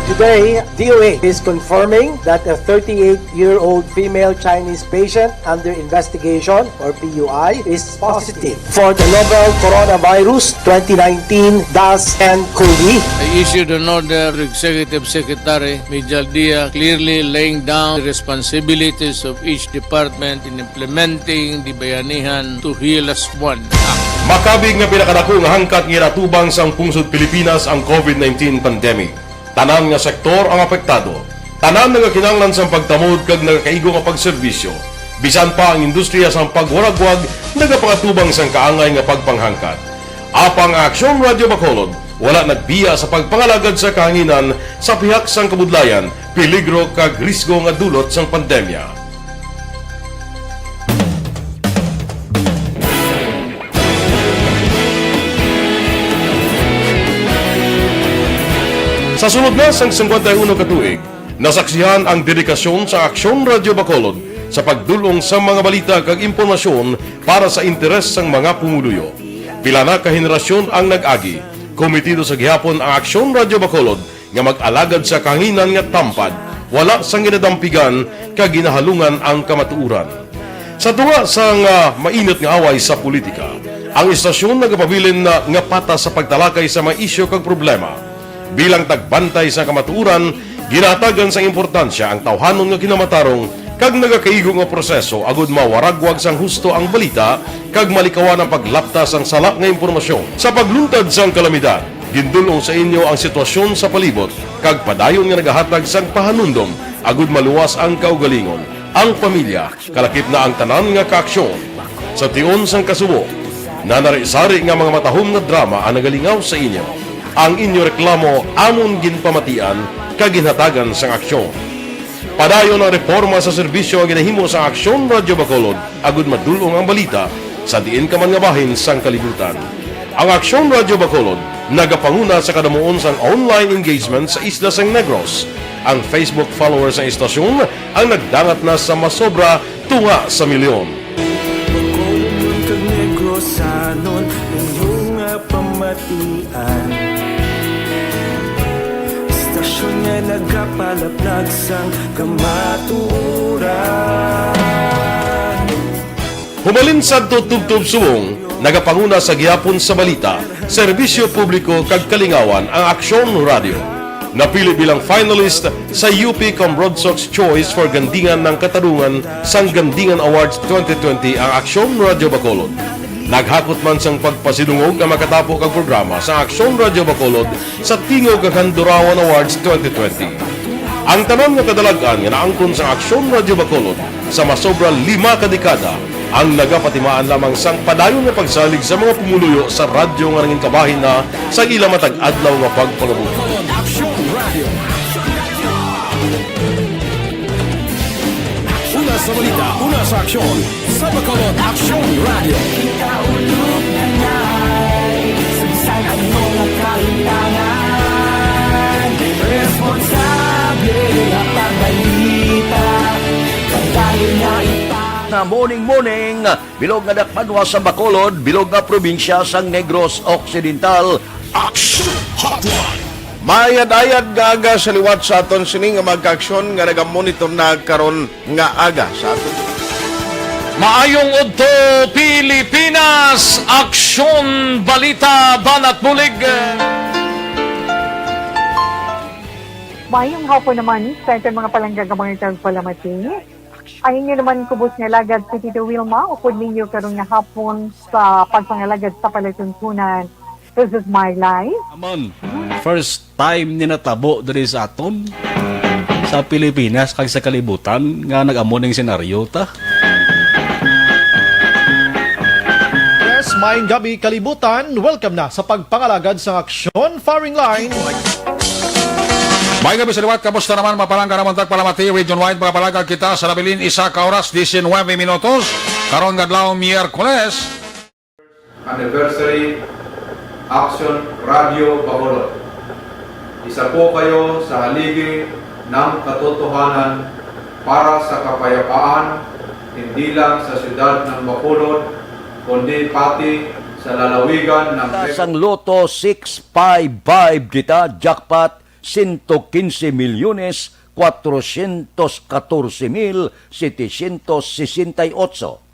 Today, DOA is confirming that a 38-year-old female Chinese patient under investigation, or PUI, is positive for the novel coronavirus 2019-10-CoV. I issued an order to Executive Secretary Mijal Dia clearly laying down the responsibilities of each department in implementing the Bayanihan to Heal as One Act. Makabig nga pinakadako nga hangkat nga natubang sa pungsod Pilipinas ang COVID-19 pandemic. Tanan nga sektor ang apektado. Tanan nga kinahanglan sa pagtamod kag nagakaigo nga pagserbisyo. Bisan pa ang industriya sa pagwaragwag nagapangatubang sang kaangay nga pagpanghangkat. Apang Aksyon Radio Bacolod wala nagbiya sa pagpangalagad sa kahanginan sa pihak sang kabudlayan, peligro kag risgo nga dulot sang pandemya. Sa sunod na sang 51 katuig, nasaksihan ang dedikasyon sa Aksyon Radio Bacolod sa pagdulong sa mga balita kag impormasyon para sa interes sang mga pumuluyo. Pila na ka henerasyon ang nag-agi, komitido sa gihapon ang Aksyon Radio Bacolod nga mag-alagad sa kahanginan nga tampad, wala sang ginadampigan kag ginahalungan ang kamatuuran. Sa tunga sang mainit nga away sa politika, ang istasyon nagapabilin na nga pata sa pagtalakay sa mga isyu kag problema. Bilang tagbantay sa kamatuuran, ginatagan sa importansya ang tawhanon nga kinamatarong kag nagakaigo nga proseso agud mawaragwag sang husto ang balita kag malikawan ang paglaptas ang sala nga impormasyon. Sa pagluntad sang kalamidad, gindulong sa inyo ang sitwasyon sa palibot kag padayon nga nagahatag sang pahanundom agud maluwas ang kaugalingon, ang pamilya, kalakip na ang tanan nga kaaksyon. Sa tion sang kasubo, nanari-sari nga mga matahom nga drama ang nagalingaw sa inyo. Ang inyo reklamo amon ginpamatian kag ginhatagan sang aksyon. Padayon ang reforma sa serbisyo nga ginahimo sa Aksyon Radio Bacolod agud madulong ang balita sa diin ka man nga bahin sang kalibutan. Ang Aksyon Radio Bacolod nagapanguna sa kadamuon sang online engagement sa isla sang Negros. Ang Facebook followers sa istasyon ang nagdangat na sa masobra tunga sa milyon. Bacolod kag Negros anon inyong pamatian. Istasyon nga nagapalaplag sang kamaturan. Humalin sa tutubtub suwong, nagapanguna sa gihapon sa balita, serbisyo publiko kag kalingawan ang Aksyon Radio. Napili bilang finalist sa UP Broadsox Choice for Gandingan ng Katarungan sang Gandingan Awards 2020 ang Aksyon Radio Bacolod. Naghakot man sang pagpasidungog ang makatapo kag programa sa Aksyon Radio Bacolod sa Tingog kag Handurawan Awards 2020. Ang tanon nga kadalagan nga naangkon sa Aksyon Radio Bacolod sa masobra 5 ka dekada ang nagapatimaan lamang sang padayon nga pagsalig sa mga pumuluyo sa radyo nga nangin kabahin na sa ila matag adlaw nga pagpangabuhi. Una sa balita, una sa aksyon, sa Bacolod Aksyon Radio. Ikaulog na na'y sagsag ang mga kahintangan. Responsable ang pagbalita, kagaya na Na morning, bilog nga dakpanwa sa Bacolod, bilog nga probinsya sang Negros Occidental. Action Hotline! Mayad-ayad nga aga sa liwat sa aton sining nga magkaaksyon nga nagamonitor na karon nga aga sa aton. Maayong udto Pilipinas, Aksyon Balita Banat Bulig. Mayong hapon naman sa ating mga palanggagamang tagpalamati. Ang inyo naman kubos nga lagad si Tito Wilma, upod ninyo karong nga hapon sa pagpangalagad sa palatuntunan. This is my life. Amon, first time ni natabo diri sa aton sa Pilipinas kag sa kalibutan nga nag-amo ning senaryo ta. Yes, maayong gabi kalibutan. Welcome na sa pagpangalagad sa Aksyon Firing Line. May gabi sa liwat, kamusta naman mapalangga naman tagpalamati, region-wide mga palagag kita sa nabilin isa ka oras, 19 minutos, karon ngadlaw Miyerkules. Anniversary Action Radio Bacolod. Isa po kayo sa haligi ng katotohanan para sa kapayapaan, hindi lang sa siyudad ng Bacolod, kundi pati sa lalawigan ng Sang Loto 655 kita, jackpot 115,414,768.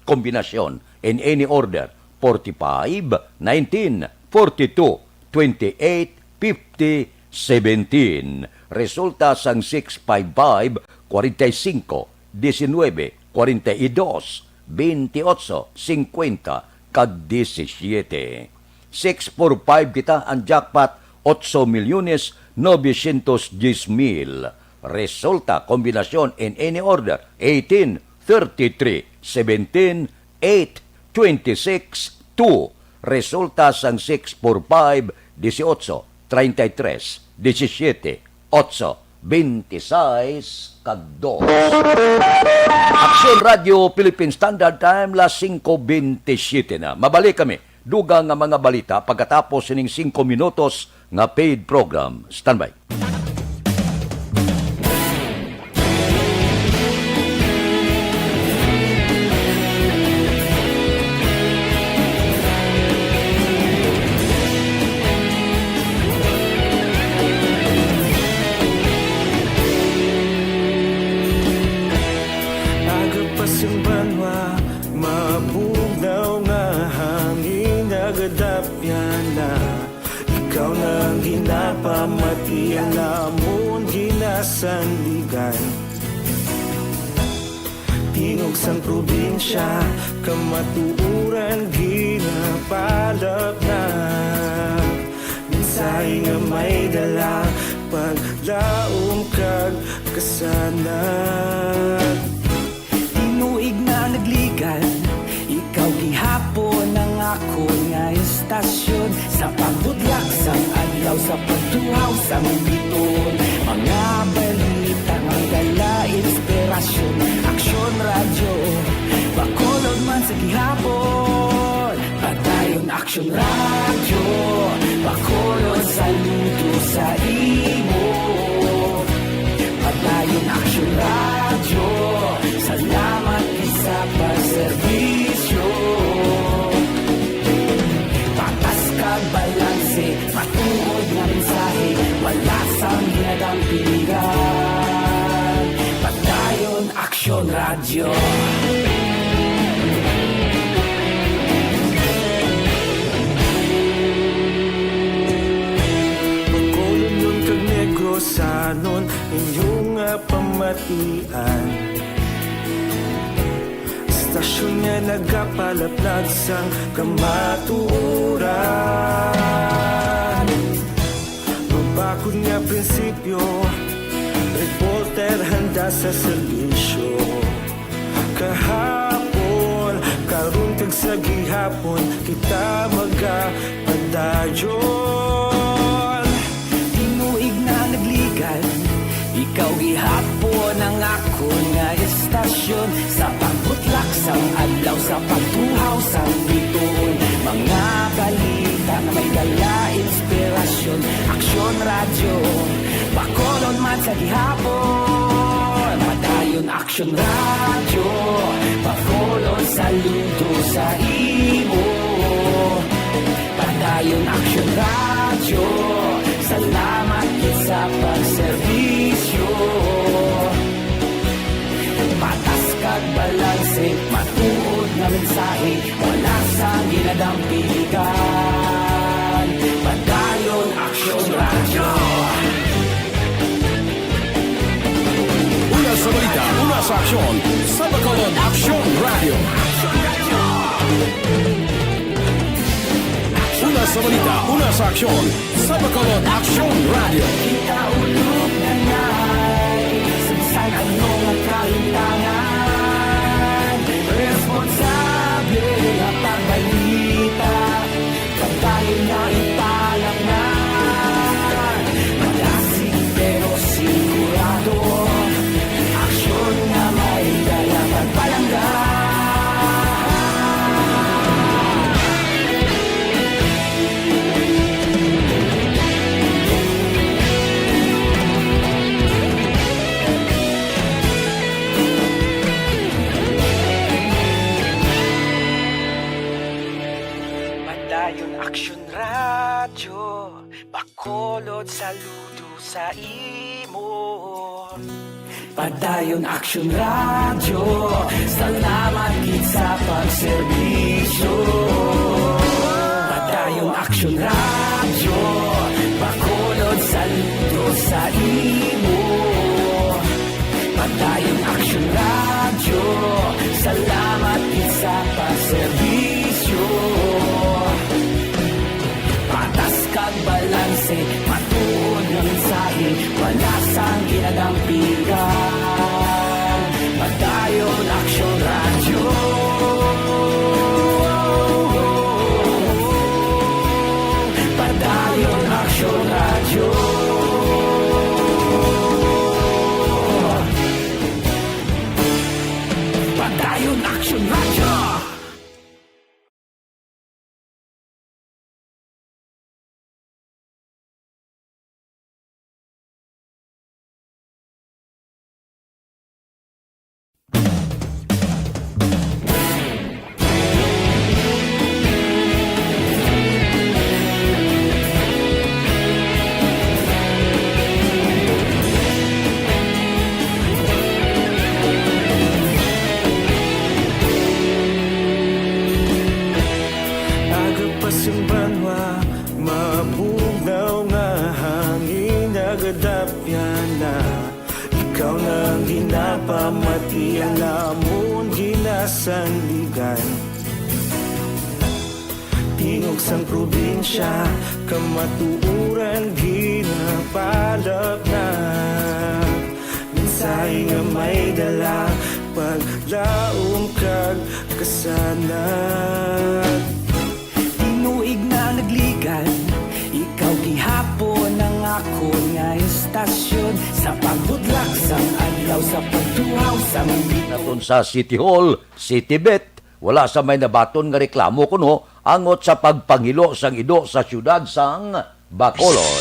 Kombinasyon in any order 45, 19, 42, 28, 50, 17. Resulta sang 655, 45, 19, 42, 28, 50, kag 17. 645 kita ang jackpot 8,910,000. Resulta, kombinasyon in any order 18, 33, 17, 8, 26, 2. Resulta sang 645, 18, 33, 17, 8, 26, kag 2. Aksyon Radio Philippine Standard Time, las 5:27 na. Mabalik kami. Dugang nga mga balita pagkatapos sining 5 minutos nga paid program. Standby. Agapasumbanwa, mabugnaw nga hangin nagadapyan na. Ikaw nang ginapamati ang namon ginasandigan. Tingog sang probinsya, kamatuuran ginapalap na. Minsay nga may dala, paglaom kag kasanag. Tinuig na nagligan, ikaw gihapon ang ako nga istasyon. Sa pagbutlak sang adlaw, sa pagtuhaw sang biton. Mga balita nga dala inspirasyon. Aksyon radyo, Bacolod man sa gihapon. Padayon Aksyon radyo, Bacolod saludo sa imo. Padayon Aksyon radyo, salamat isa pa serbisyo. Patas kag balanse, matuod nga mensahe, wala sang ginadang piligan. Padayon Aksyon radyo. Bacolod nun kag Negrosanon, inyong pamatian. Stasyon nga nagapalaplag sang kamatuuran. Mabakod nga prinsipyo, reporter handa sa serbisyo. Kahapon, karun kag sa gihapon, kita magapadayon. Tinuig na nagligan, ikaw gihapon ang ako nga istasyon. Sa pagbutlak sang adlaw, sa pagtuhaw sang biton. Mga balita na may dala inspirasyon. Aksyon radyo, Bacolod man sa gihapon. Padayon Aksyon radyo, Bacolod saludo sa imo. Padayon Aksyon radyo, salamat sa pagserbisyo. Patas kag balanse, matuod nga mensahe, wala sang ginadang piligan. Padayon Aksyon radyo. Una sa balita, una sa aksyon, sa Bacolod Aksyon Radio. Una sa balita, una sa aksyon, sa Bacolod Aksyon Radio. Kita ulog na na'y Action Radio, Bacolod, saludo sa imo. Padayon Action Radio, salamat gid sa pagserbisyo. Padayon Action Radio, Bacolod, saludo sa imo. Padayon Action Radio, salamat gid sa pagserbisyo. Patas kag balanse, matuod ng mensahe, wala sang ginadampigan. Padayon Action Radio. Padayon Action Radio. Padayon Action Radio. Agapasumbanwa, mapugaw nga hangin nagadapyan na. Ikaw nang ginapamatian namon ginasandigan. Tingog sang probinsya, kamatuuran ginapalap na. Minsay nga may dala, paglaom kag kasanag. Tinuig na nagligan, ikaw gihapon ang ako nga istasyon. Sa pagbudlak sang adlaw, sa pagtuhaw sa Naton sa City Hall, City Bet, wala sa may nabaton nga reklamo kuno angot sa pagpangilo sang ido sa syudad sang Bacolod.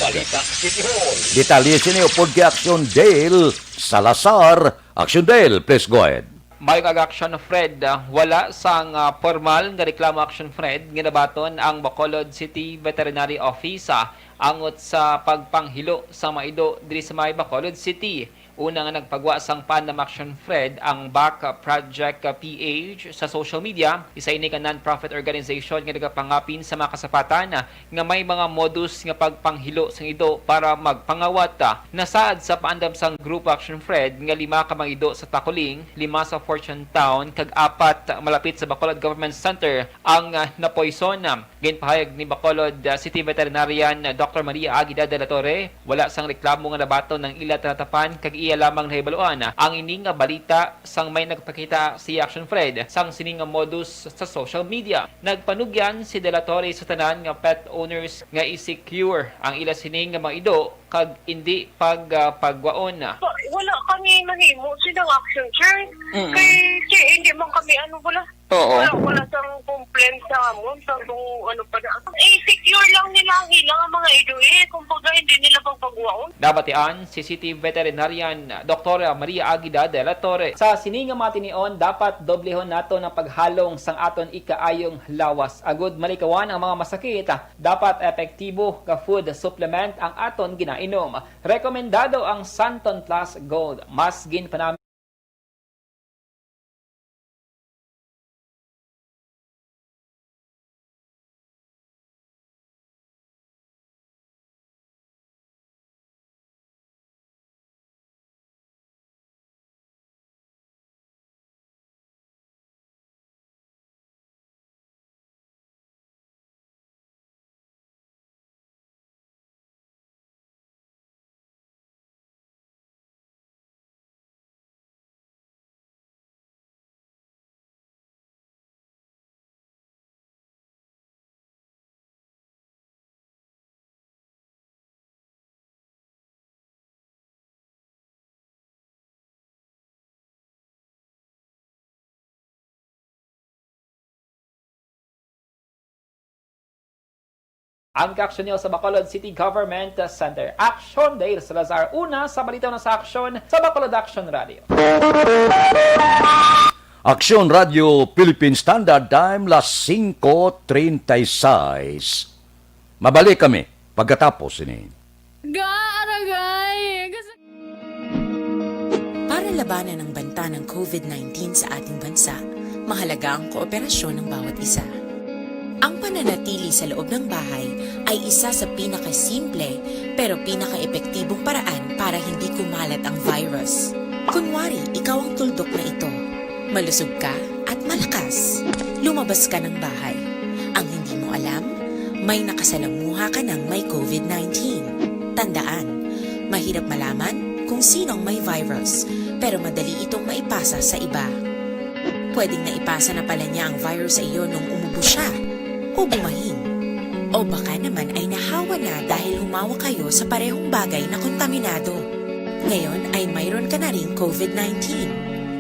Detalye sini upod kay Action Dale Salazar. Action Dale, please go ahead. May kag-action Fred, wala sang formal nga reklamo Action Fred ginabaton ang Bacolod City Veterinary Office angot sa pagpanghilo sa maido diri sa may Bacolod City. Una nga nagpagwa sang Pandam Action Fred ang Back Project PH sa social media. Isa ini ka non-profit organization nga nagapangapin sa mga kasapatan nga may mga modus nga pagpanghilo sang ido para magpangawat. Nasaad sa paandam sang Group Action Fred nga 5 ka mga ido sa Takuling, 5 sa Fortune Town, kag 4 malapit sa Bacolod Government Center ang napoison. Ginpahayag ni Bacolod City Veterinarian Dr. Maria Aguida de la Torre, wala sang reklamo nga nabaton ng ila tinatapan kag iya lamang nahibaluan ang ining nga balita sang may nagpakita si Action Fred sang sining nga modus sa social media. Nagpanugyan si De La Torre sa tanan nga pet owners nga i-secure ang ila sining nga mga ido kag hindi pagwaon. Wala kami mahimo silang action, sir. Kay hindi man kami wala. Oo. Wala sang complaint sa amon sa ano pa na. Secure lang nila ang ilang mga ido kumbaga hindi nila pagpagwaon. Nabatian si City Veterinarian Dr. Maria Aguida de la Torre. Sa sininga matinion, dapat doblehon nato ng paghalong sang aton ikaayong lawas. Agud malikawan ang mga masakit, dapat epektibo ka food supplement ang aton ginainom. Rekomendado ang Santon Plus Gold. Mas ginpanami ang Action News sa Bacolod City Government Center. Action Dale Salazar, una sa balita na sa Action sa Bacolod Action Radio. Action Radio Philippine Standard Time, las 5:36 Mabalik kami pagkatapos ini. Para labanan ang banta ng COVID-19 sa ating bansa, mahalaga ang kooperasyon ng bawat isa. Ang pananatili sa loob ng bahay ay isa sa pinakasimple pero pinaka-epektibong paraan para hindi kumalat ang virus. Kunwari, ikaw ang tuldok na ito. Malusog ka at malakas. Lumabas ka ng bahay. Ang hindi mo alam, may nakasalamuha ka ng may COVID-19. Tandaan, mahirap malaman kung sinong may virus, pero madali itong maipasa sa iba. Pwedeng naipasa na pala niya ang virus sa iyo nung umubo siya o bumahin. O baka naman ay nahawa na dahil humawa kayo sa parehong bagay na kontaminado. Ngayon ay mayroon ka na rin COVID-19.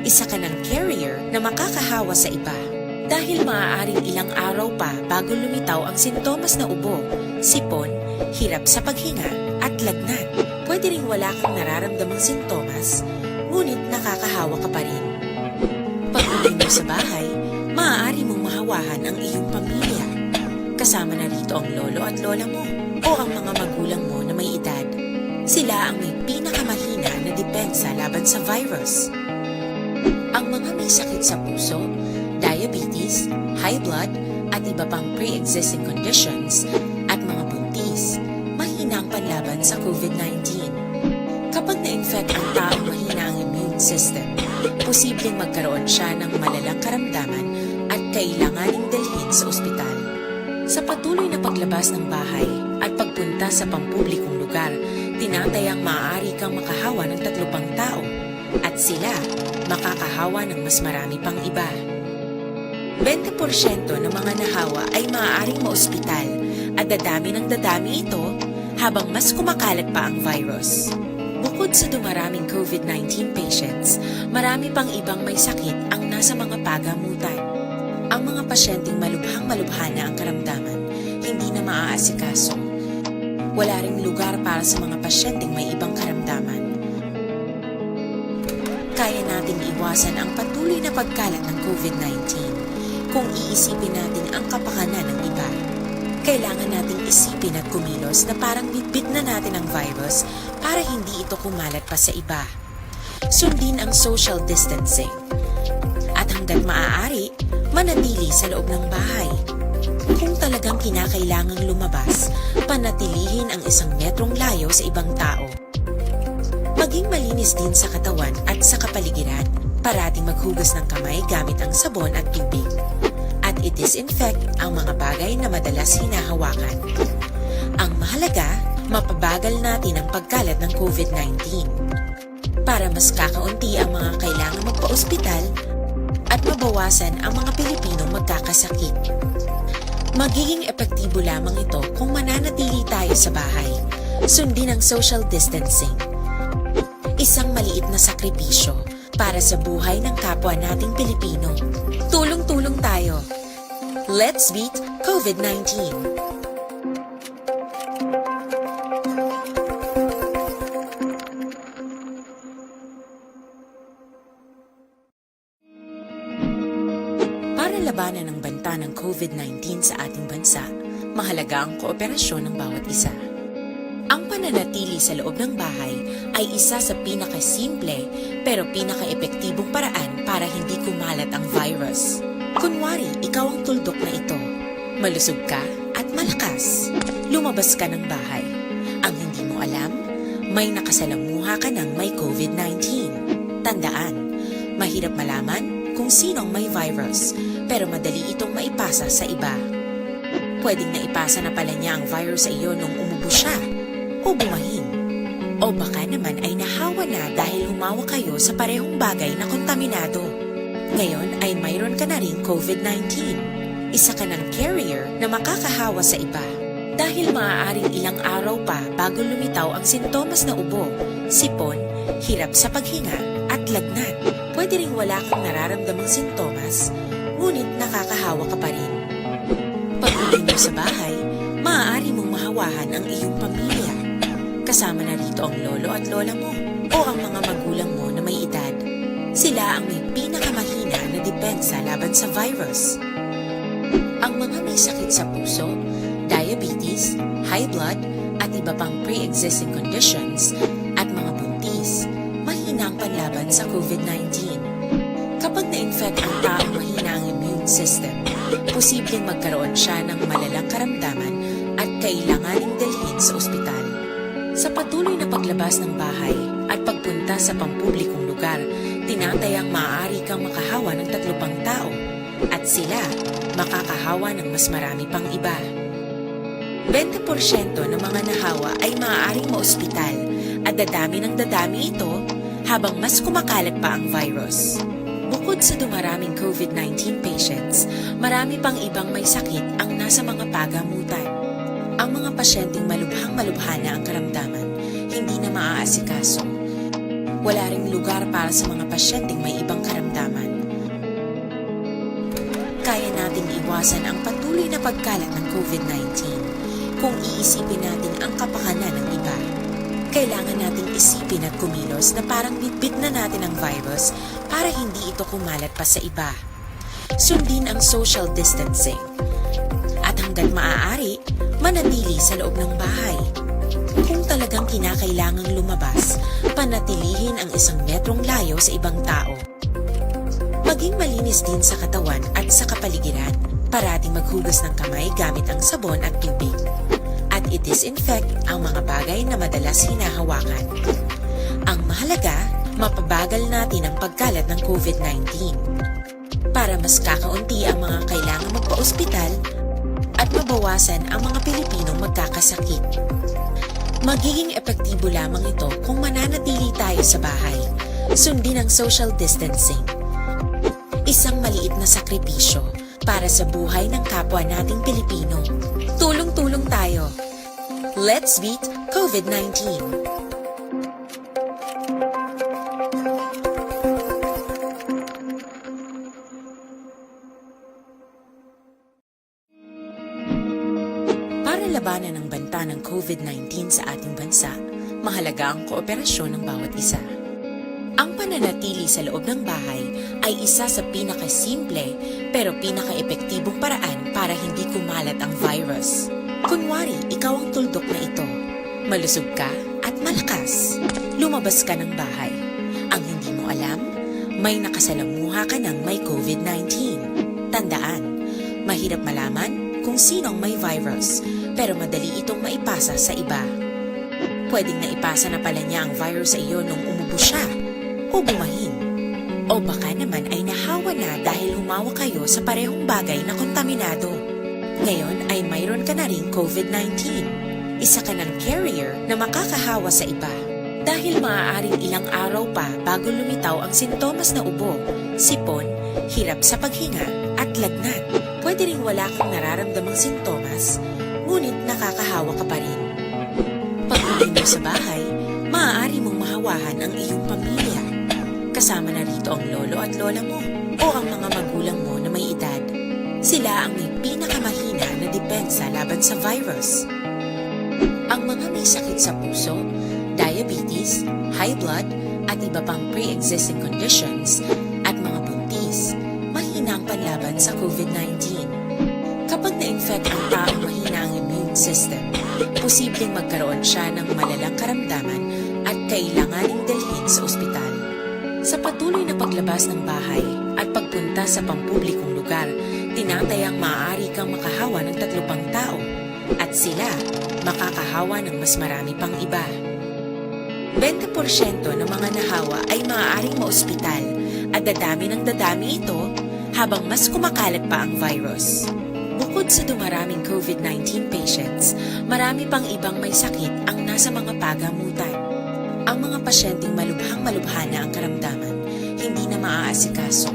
Isa ka ng carrier na makakahawa sa iba. Dahil maaaring ilang araw pa bago lumitaw ang sintomas na ubo, sipon, hirap sa paghinga at lagnat. Pwede ring wala kang nararamdamang sintomas, ngunit nakakahawa ka pa rin. Pag-uwi mo sa bahay, maaari mong mahawahan ang iyong pamilya. Kasama na rito ang lolo at lola mo o ang mga magulang mo na may edad. Sila ang may pinakamahina na depensa laban sa virus. Ang mga may sakit sa puso, diabetes, high blood, at iba pang pre-existing conditions, at mga buntis, mahina ang panlaban sa COVID-19. Kapag na-infect ang taong mahina ang immune system, posibleng magkaroon siya ng malalang karamdaman at kailanganing dalhin sa ospital. Sa patuloy na paglabas ng bahay at pagpunta sa pampublikong lugar, tinatayang maaari kang makahawa ng 3 pang tao at sila makakahawa ng mas marami pang iba. 20% ng mga nahawa ay maaaring maospital at dadami ng dadami ito habang mas kumakalat pa ang virus. Bukod sa dumaraming COVID-19 patients, marami pang ibang may sakit ang nasa mga pagamutan. Ang mga pasyenteng malubhang-malubha na ang karamdaman, hindi na maaasikaso. Wala ring lugar para sa mga pasyenteng may ibang karamdaman. Kaya nating iwasan ang patuloy na pagkalat ng COVID-19 kung iisipin natin ang kapakanan ng iba. Kailangan nating isipin at kumilos na parang bitbit na natin ang virus para hindi ito kumalat pa sa iba. Sundin ang social distancing. At hanggat maaari, manatili sa loob ng bahay. Kung talagang kinakailangang lumabas, panatilihin ang 1 metrong layo sa ibang tao. Maging malinis din sa katawan at sa kapaligiran. Parating maghugas ng kamay gamit ang sabon at tubig. At i-disinfect ang mga bagay na madalas hinahawakan. Ang mahalaga, mapabagal natin ang pagkalat ng COVID-19. Para mas kakaunti ang mga kailangang magpa-ospital at mabawasan ang mga Pilipinong magkakasakit. Magiging epektibo lamang ito kung mananatili tayo sa bahay. Sundin ang social distancing. Isang maliit na sakripisyo para sa buhay ng kapwa nating Pilipino. Tulong-tulong tayo. Let's beat COVID-19. Para labanan ang banta ng COVID-19 sa ating bansa, mahalaga ang kooperasyon ng bawat isa. Ang pananatili sa loob ng bahay ay isa sa pinakasimple pero pinaka-epektibong paraan para hindi kumalat ang virus. Kunwari, ikaw ang tuldok na ito. Malusog ka at malakas. Lumabas ka ng bahay. Ang hindi mo alam, may nakasalamuha ka ng may COVID-19. Tandaan, mahirap malaman kung sinong may virus, pero madali itong maipasa sa iba. Pwedeng naipasa na pala niya ang virus sa iyo nung umubo siya o bumahin. O baka naman ay nahawa na dahil humawa kayo sa parehong bagay na kontaminado. Ngayon ay mayroon ka na rin COVID-19. Isa ka ng carrier na makakahawa sa iba. Dahil maaaring ilang araw pa bago lumitaw ang sintomas na ubo, sipon, hirap sa paghinga at lagnat. Pwede ring wala kang nararamdamang sintomas, ngunit nakakahawa ka pa rin. Pag-uwi mo sa bahay, maaari mong mahawahan ang iyong pamilya. Kasama na rito ang lolo at lola mo o ang mga magulang mo na may edad. Sila ang may pinakamahina na depensa laban sa virus. Ang mga may sakit sa puso, diabetes, high blood, at iba pang pre-existing conditions, at mga buntis, mahina ang panlaban sa COVID-19. Kapag na-infect ang taong mahina ang immune system, posibleng magkaroon siya ng malalang karamdaman at kailanganing dalhin sa ospital. Sa patuloy na paglabas ng bahay at pagpunta sa pampublikong lugar, tinatayang maaari kang makahawa ng 3 pang tao at sila makakahawa ng mas marami pang iba. 20% ng mga nahawa ay maaaring maospital at dadami ng dadami ito habang mas kumakalat pa ang virus. Bukod sa dumaraming COVID-19 patients, marami pang ibang may sakit ang nasa mga pagamutan. Ang mga pasyenteng malubhang-malubha na ang karamdaman, hindi na maaasikaso. Wala ring lugar para sa mga pasyenteng may ibang karamdaman. Kaya nating iwasan ang patuloy na pagkalat ng COVID-19 kung iisipin natin ang kapakanan ng iba. Kailangan nating isipin at kumilos na parang bitbit na natin ang virus para hindi ito kumalat pa sa iba. Sundin ang social distancing. At hanggat maaari, manatili sa loob ng bahay. Kung talagang kinakailangang lumabas, panatilihin ang 1 metrong layo sa ibang tao. Maging malinis din sa katawan at sa kapaligiran. Parating maghugas ng kamay gamit ang sabon at tubig. At i-disinfect ang mga bagay na madalas hinahawakan. Ang mahalaga, mapabagal natin ang pagkalat ng COVID-19 para mas kakaunti ang mga kailangang magpa-ospital at mabawasan ang mga Pilipinong magkakasakit. Magiging epektibo lamang ito kung mananatili tayo sa bahay. Sundin ang social distancing. Isang maliit na sakripisyo para sa buhay ng kapwa nating Pilipino. Tulong-tulong tayo. Let's beat COVID-19. Para labanan ang banta ng COVID-19 sa ating bansa, mahalaga ang kooperasyon ng bawat isa. Ang pananatili sa loob ng bahay ay isa sa pinakasimple pero pinaka-epektibong paraan para hindi kumalat ang virus. Kunwari, ikaw ang tuldok na ito. Malusog ka at malakas. Lumabas ka ng bahay. Ang hindi mo alam, may nakasalamuha ka ng may COVID-19. Tandaan, mahirap malaman kung sinong may virus, pero madali itong maipasa sa iba. Pwedeng naipasa na pala niya ang virus sa iyo nung umubo siya o bumahin. O baka naman ay nahawa na dahil humawa kayo sa parehong bagay na kontaminado. Ngayon ay mayroon ka na ring COVID-19. Isa ka ng carrier na makakahawa sa iba. Dahil maaaring ilang araw pa bago lumitaw ang sintomas na ubo, sipon, hirap sa paghinga at lagnat. Pwede ring wala kang nararamdamang sintomas, ngunit nakakahawa ka pa rin. Pag-uwi mo sa bahay, maaari mong mahawahan ang iyong pamilya. Kasama na rito ang lolo at lola mo o ang mga magulang mo na may edad. Sila ang may pinakamahina na depensa laban sa virus. Ang mga may sakit sa puso, diabetes, high blood, at iba pang pre-existing conditions, at mga buntis, mahina ang panlaban sa COVID-19. Kapag na-infect ang taong mahina ang immune system, posibleng magkaroon siya ng malalang karamdaman at kailanganing dalhin sa ospital. Sa patuloy na paglabas ng bahay at pagpunta sa pampublikong lugar, tinatayang maaari kang makahawa ng 3 pang tao at sila makakahawa ng mas marami pang iba. 20% ng mga nahawa ay maaaring maospital at dadami ng dadami ito habang mas kumakalat pa ang virus. Bukod sa dumaraming COVID-19 patients, marami pang ibang may sakit ang nasa mga pagamutan. Ang mga pasyenteng malubhang-malubha na ang karamdaman, hindi na maaasikaso.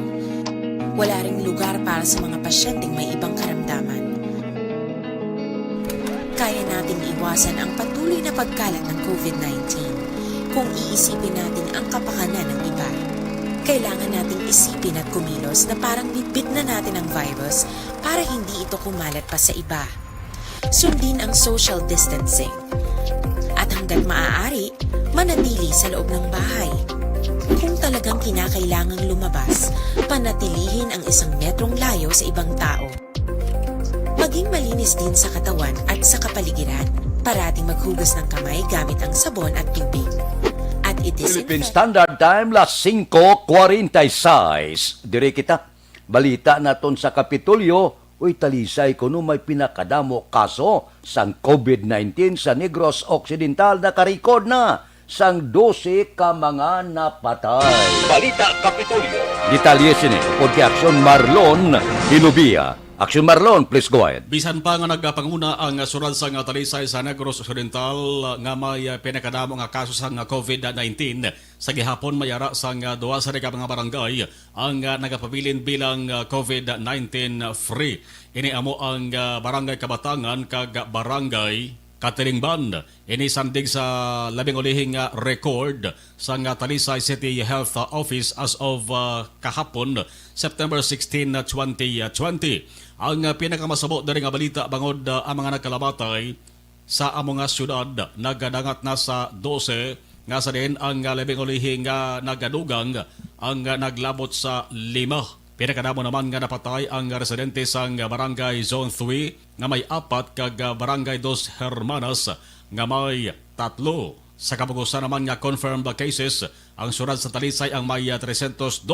Wala ring lugar para sa mga pasyenteng may ibang karamdaman. Kaya nating iwasan ang patuloy na pagkalat ng COVID-19 kung iisipin natin ang kapakanan ng iba. Kailangan nating isipin at kumilos na parang bitbit na natin ang virus para hindi ito kumalat pa sa iba. Sundin ang social distancing. At hanggat maaari, manatili sa loob ng bahay. Kung talagang kinakailangang lumabas, panatilihin ang 1 metrong layo sa ibang tao. Maging malinis din sa katawan at sa kapaligiran. Parating maghugas ng kamay gamit ang sabon at tubig. At Philippine Standard Time, las 5:46. Dire kita, balita naton sa Kapitolyo, uy talisay kuno may pinakadamo kaso sang COVID-19 sa Negros Occidental na karikod na sang 12 ka mga napatay. Balita Kapitolyo. Detalye sini, upod kay Aksyon Marlon Hinubia. Aksyon Marlon, please go ahead. Bisan pa nga nagpanguna ang surad sa talisay sa Negros Occidental nga may pinakadamo nga kaso sa COVID-19 sa gihapon mayara sa duwa sa mga barangay ang nagapabilin bilang COVID-19 free. Ini amo ang barangay Kabatangan kag barangay Katilingban. Ini sandig sa labing ulihing record sa Talisay City Health Office as of kahapon, September 16, 2020. Ang pinakamasabot na rin nga balita bangod ang mga nagkalabatay sa among syudad nagadangat na sa 12 nga sa din ang labing ulihing nagadugang ang naglabot sa 5. Pinakadamo naman nga napatay ang residente sa Barangay Zone 3 nga may 4 kag Barangay Dos Hermanas nga may 3. Sa kabugusan naman nga confirmed cases, ang syudad sa Talisay ang may 312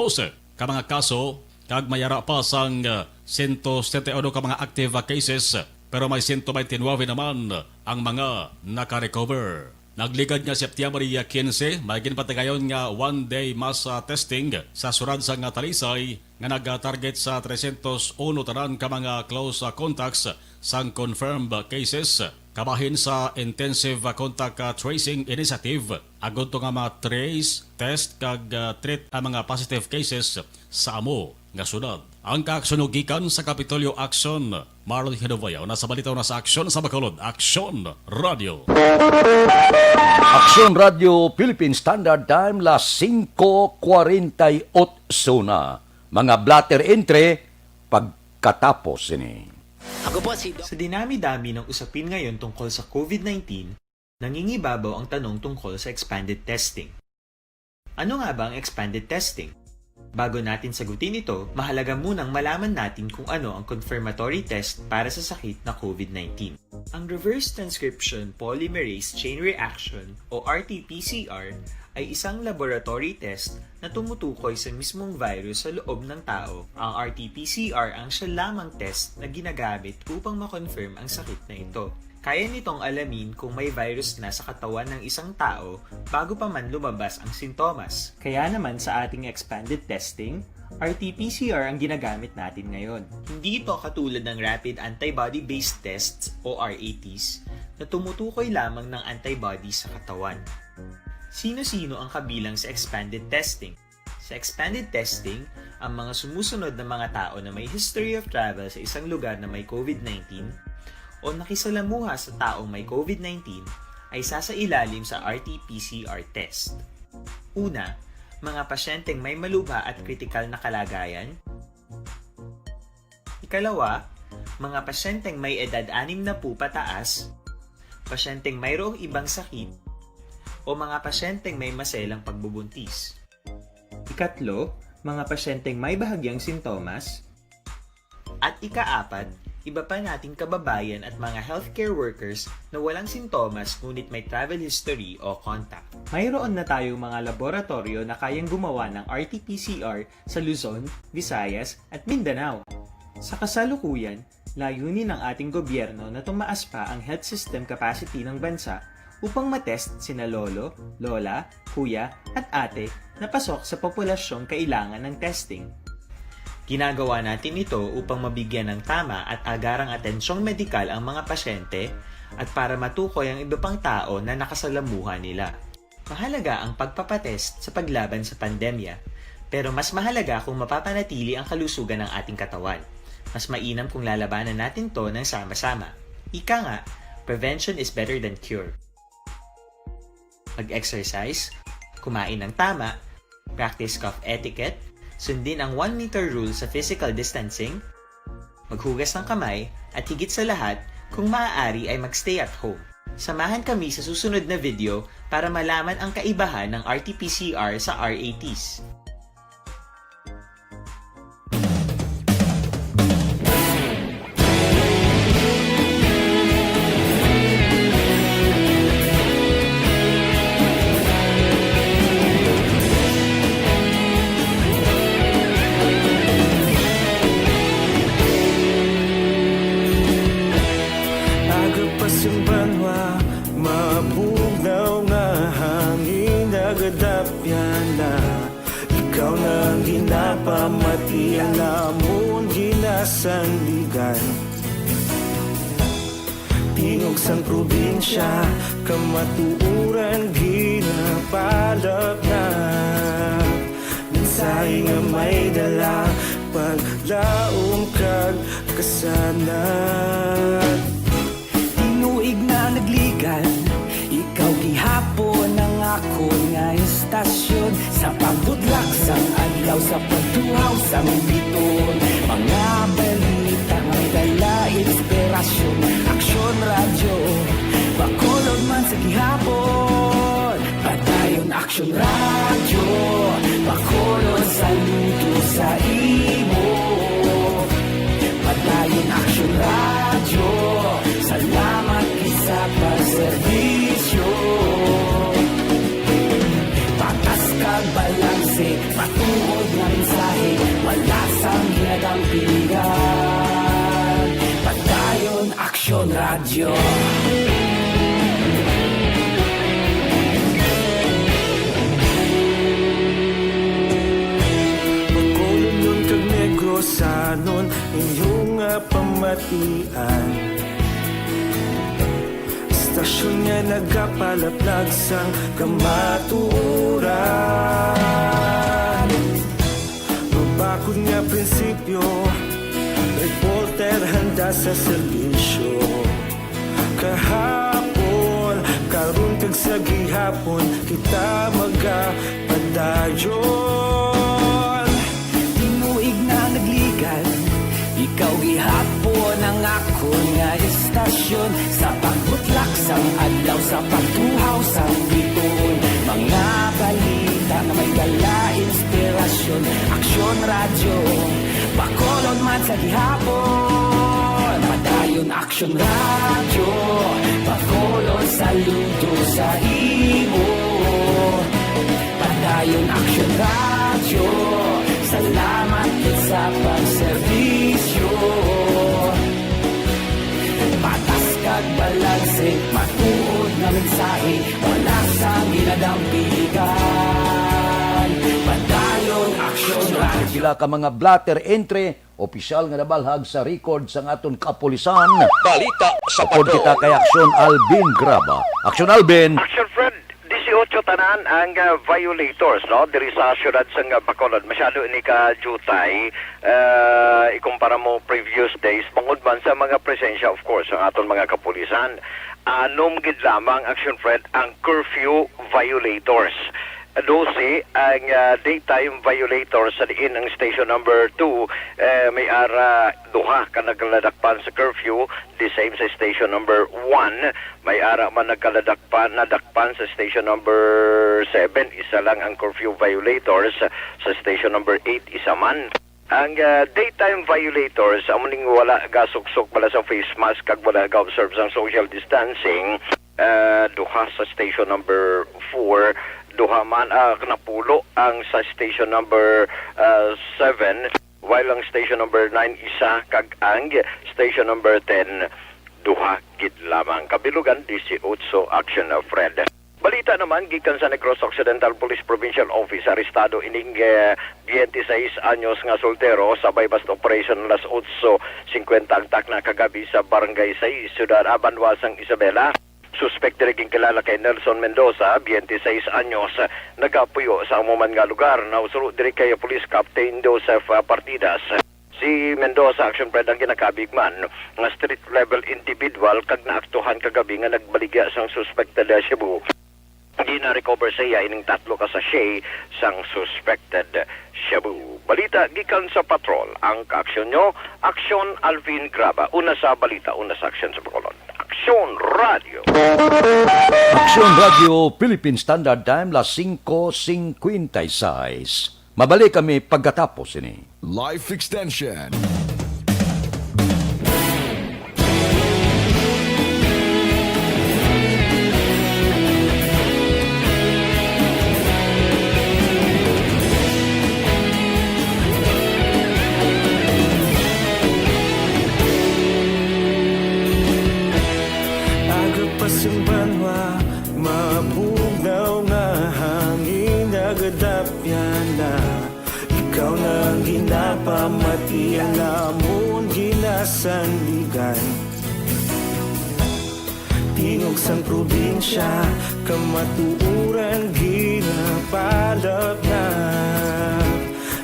ka mga kaso kag mayara pa sang 171 ka mga active cases pero may 129 naman ang mga naka-recover. Nagligad nga September 15, may ginpatagayon nga 1-day mass testing sa surad sa Talisay nga nag-target sa 301 tanan ka mga close contacts sang confirmed cases. Kabahin sa intensive contact tracing initiative, agad to nga ma-trace, test kag treat ang mga positive cases sa amo nga sunod. Ang kaaksunugikan sa Kapitolyo Action, Marlon Hinubayaw, nasa balitaw na sa Action sa Bacolod, Action Radio. Aksyon Radio Philippine Standard Time, las 5:48 na. Mga blatter entry, pagkatapos ini. Sa dinami-dami ng usapin ngayon tungkol sa COVID-19, nangingibabaw ang tanong tungkol sa expanded testing. Ano nga ba ang expanded testing? Bago natin sagutin ito, mahalaga munang malaman natin kung ano ang confirmatory test para sa sakit na COVID-19. Ang reverse transcription polymerase chain reaction o RT-PCR ay isang laboratory test na tumutukoy sa mismong virus sa loob ng tao. Ang RT-PCR ang siya lamang test na ginagamit upang makonfirm ang sakit na ito. Kaya nitong alamin kung may virus na sa katawan ng isang tao bago pa man lumabas ang sintomas. Kaya naman sa ating expanded testing, RT-PCR ang ginagamit natin ngayon. Hindi ito katulad ng Rapid Antibody-Based Tests o RATs na tumutukoy lamang ng antibodies sa katawan. Sino-sino ang kabilang sa expanded testing? Sa expanded testing, ang mga sumusunod na mga tao na may history of travel sa isang lugar na may COVID-19 o nakisalamuha sa taong may COVID-19 ay sasailalim sa RT-PCR test. Una, mga pasyenteng may malubha at kritikal na kalagayan. Ikalawa, mga pasyenteng may edad 60 pataas, pasyenteng mayroong ibang sakit, o mga pasyenteng may maselang pagbubuntis. Ikatlo, mga pasyenteng may bahagyang sintomas. At ikaapat, iba pa nating kababayan at mga healthcare workers na walang sintomas ngunit may travel history o contact. Mayroon na tayong mga laboratorio na kayang gumawa ng RT-PCR sa Luzon, Visayas at Mindanao. Sa kasalukuyan, layunin ng ating gobyerno na tumaas pa ang health system capacity ng bansa upang matest sina lolo, lola, kuya at ate na pasok sa populasyong kailangan ng testing. Ginagawa natin ito upang mabigyan ng tama at agarang atensyong medikal ang mga pasyente at para matukoy ang iba pang tao na nakasalamuha nila. Mahalaga ang pagpapatest sa paglaban sa pandemya, pero mas mahalaga kung mapapanatili ang kalusugan ng ating katawan. Mas mainam kung lalabanan natin to ng sama-sama. Ika nga, prevention is better than cure. Mag-exercise, kumain ng tama, practice cough etiquette, sundin ang 1 meter rule sa physical distancing, maghugas ng kamay, at higit sa lahat, kung maaari ay magstay at home. Samahan kami sa susunod na video para malaman ang kaibahan ng RT-PCR sa RATs. panligan. Tingog sang probinsya, kamatuuran ginapalap na. Mensahe nga may dala, paglaom kag kasanat. Tinuig na nagligan, ikaw gihapon ang ako nga istasyon. Sa pagbudlak sang adlaw, sa pagtuhaw sang biton. Mga balita may dala inspirasyon. Aksyon radyo, Bacolod man sa gihapon. Padayon Aksyon radyo, Bacolod saludo sa imo. Padayon Aksyon radyo, salamat isa pagserbisyo. Patas kag balanse, matuod na mensahe, wala sang ginadang pilihan. Padayon Aksyon radyo. Bacolod nun kag Negrosanon, inyong pamatian. Istasyon nga nagkapalaplag sang kamaturan. Mabakod nga prinsipyo, reporter handa sa serbisyo. Kahapon, karon kag sa gihapon, kita magapadayon. Tinuig na nagligan, ikaw gihapon ang ako nga istasyon. Sa pagbutlak sang adlaw, sa pagtuhaw sang biton. Mga balita na may dala inspirasyon. Aksyon radyo, Bacolod man sa gihapon. Padayon Aksyon radyo, Bacolod saludo sa imo. Padayon Aksyon radyo, salamat sa pagserbisyo. Patas kag balanse, matuod na mensahe, wala sang ginadampigan. Padayon Aksyon radyo. Sila ka mga blatter entry, opisyal nga nabalhag sa record sa aton kapulisan. Balita sa Pod kita kay Aksyon Alvin Graba. Aksyon Alvin. Action Fred, 18 tanan ang violators, no? Diri sa syudad sa Bacolod. Masyado ini ka jutay. Ikumpara mo previous days, bangod man sa mga presensya, of course, ang aton mga kapulisan. Anom gid lamang, Action Fred, ang curfew violators. 12 ang daytime violators sa diin ang station number 2 may ara duha ka nagkaladakpan sa curfew. The same sa station number 1 may ara man nadakpan sa station number 7. Isa lang ang curfew violators. Sa station number 8 isa man. Ang daytime violators amuning wala gasuksok bala sa face mask kag wala ga-observe sang social distancing. Duha sa station number 4, duha man napulo ang sa station number 7, while ang station number 9 isa kag ang station number 10 duha gid lamang. Kabilugan 18 Action Fred. Balita naman gikan sa Negros Occidental Police Provincial Office, arestado ining 26 anyos nga soltero sabay basta operation las 8:50 ang takna kagabi sa Barangay 6, Ciudad Abanwasang Isabela. Suspect rin kilala kay Nelson Mendoza, 26 anyos, nagapuyo sa amuman nga lugar. Nausulo diri kay Police Captain Joseph Partidas. Si Mendoza, Action Fred, ang ginakabigman nga street level individual kag naaktuhan kagabi nga nagbaligya sang suspected Cebu. Hindi na-recover siya ining 3 ka sachet sang suspected Cebu. Balita gikan sa patrol. Ang kaaksyon nyo, Aksyon Alvin Graba. Una sa balita, una sa aksyon sa Bacolod. Aksyon Radio. Aksyon Radio, Philippine Standard Time, las 5:56. Mabalik kami pagkatapos ini. Life Extension. Pasimbanwa, mabugnaw nga hangin nagadapyan na. Ikaw na ginapamatiyan na sandigan. Tingog sang probinsya, kamatuuran ginapalap na.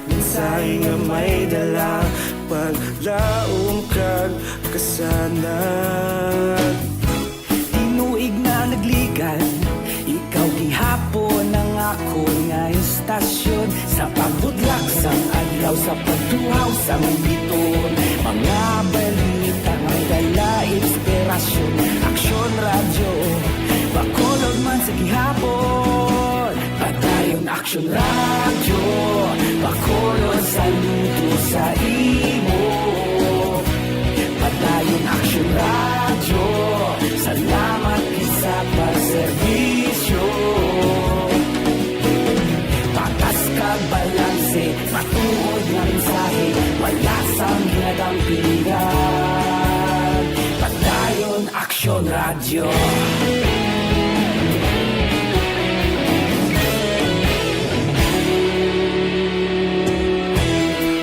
Minsay nga may dala, paglaong kag kasanag. Tinuig na nagligan, ikaw gihapon ang ako nga istasyon. Sa pagbudlak sang adlaw, sa pagtuhaw sang biton. Mga balita may dala inspirasyon. Aksyon radyo, Bacolod man sa gihapon. Padayon Aksyon radyo, Bacolod saludo sa imo. Padayon Aksyon radyo, salamat isa pagserbisyo. Patas kag balanse, matuod nga mensahe, wala sang ginadang pilihan. Padayon Aksyon radyo.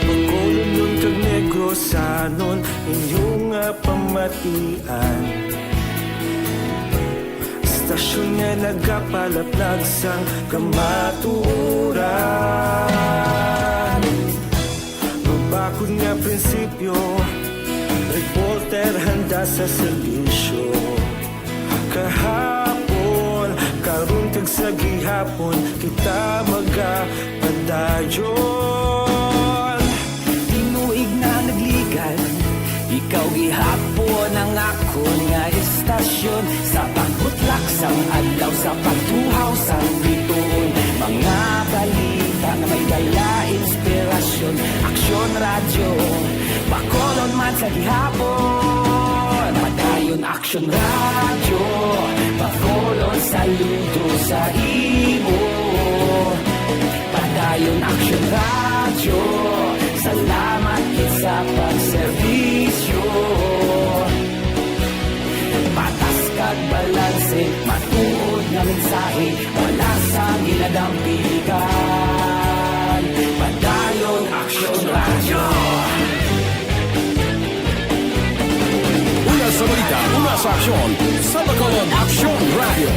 Bacolod nun kag Negrosanon, inyong pamatian. Istasyon nga nagapalaplag sang kamaturan. Mabakod nga prinsipyo, reporter handa sa serbisyo. Kahapon, karon kag sa gihapon, kita magapadayon. Tinuig na nagligan, ikaw gihapon ang ako nga istasyon. Sa pagbutlak sang adlaw, sa pagtuhaw sang biton. Mga balita na may dala inspirasyon. Aksyon radyo, Bacolod man sa gihapon. Padayon Aksyon radyo, Bacolod saludo sa imo. Padayon Aksyon radyo, salamat sa pagserbisyo. Patas kag balanse, matuod nga mensahe, wala sang ginadang pilihan. Padayon Aksyon radyo. Una sa balita, una sa aksyon, sa Bacolod Aksyon Radio.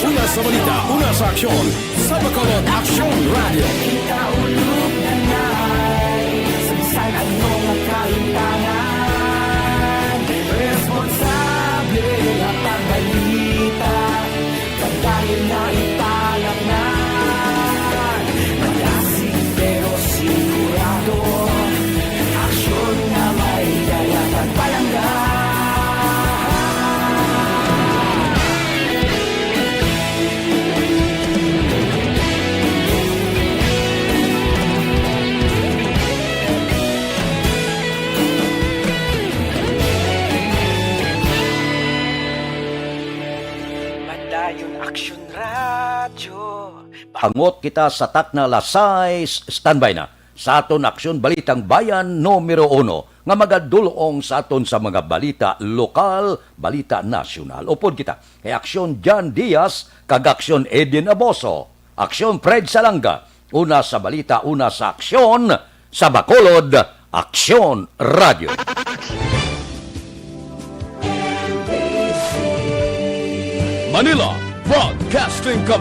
Una sa balita, una sa aksyon, sa Bacolod Aksyon Radio. Kita ulog na na'y Saan ano nga kaintangan. Responsable nga pagbalita, pagdayon na italak na. Magasig pero sigurado, aksyon na may dala pagpalanggan. Padayon Aksyon radyo. Hangot kita sa takna lasay, standby na. Sa aton Aksyon Balitang Bayan numero 1 nga magadulong sa aton sa mga balita lokal, balita nasyonal. Upod kita kay Aksyon John Diaz kag Aksyon Edin Aboso. Aksyon Fred Salanga. Una sa balita, una sa aksyon sa Bacolod Aksyon Radio. Manila Broadcasting Company.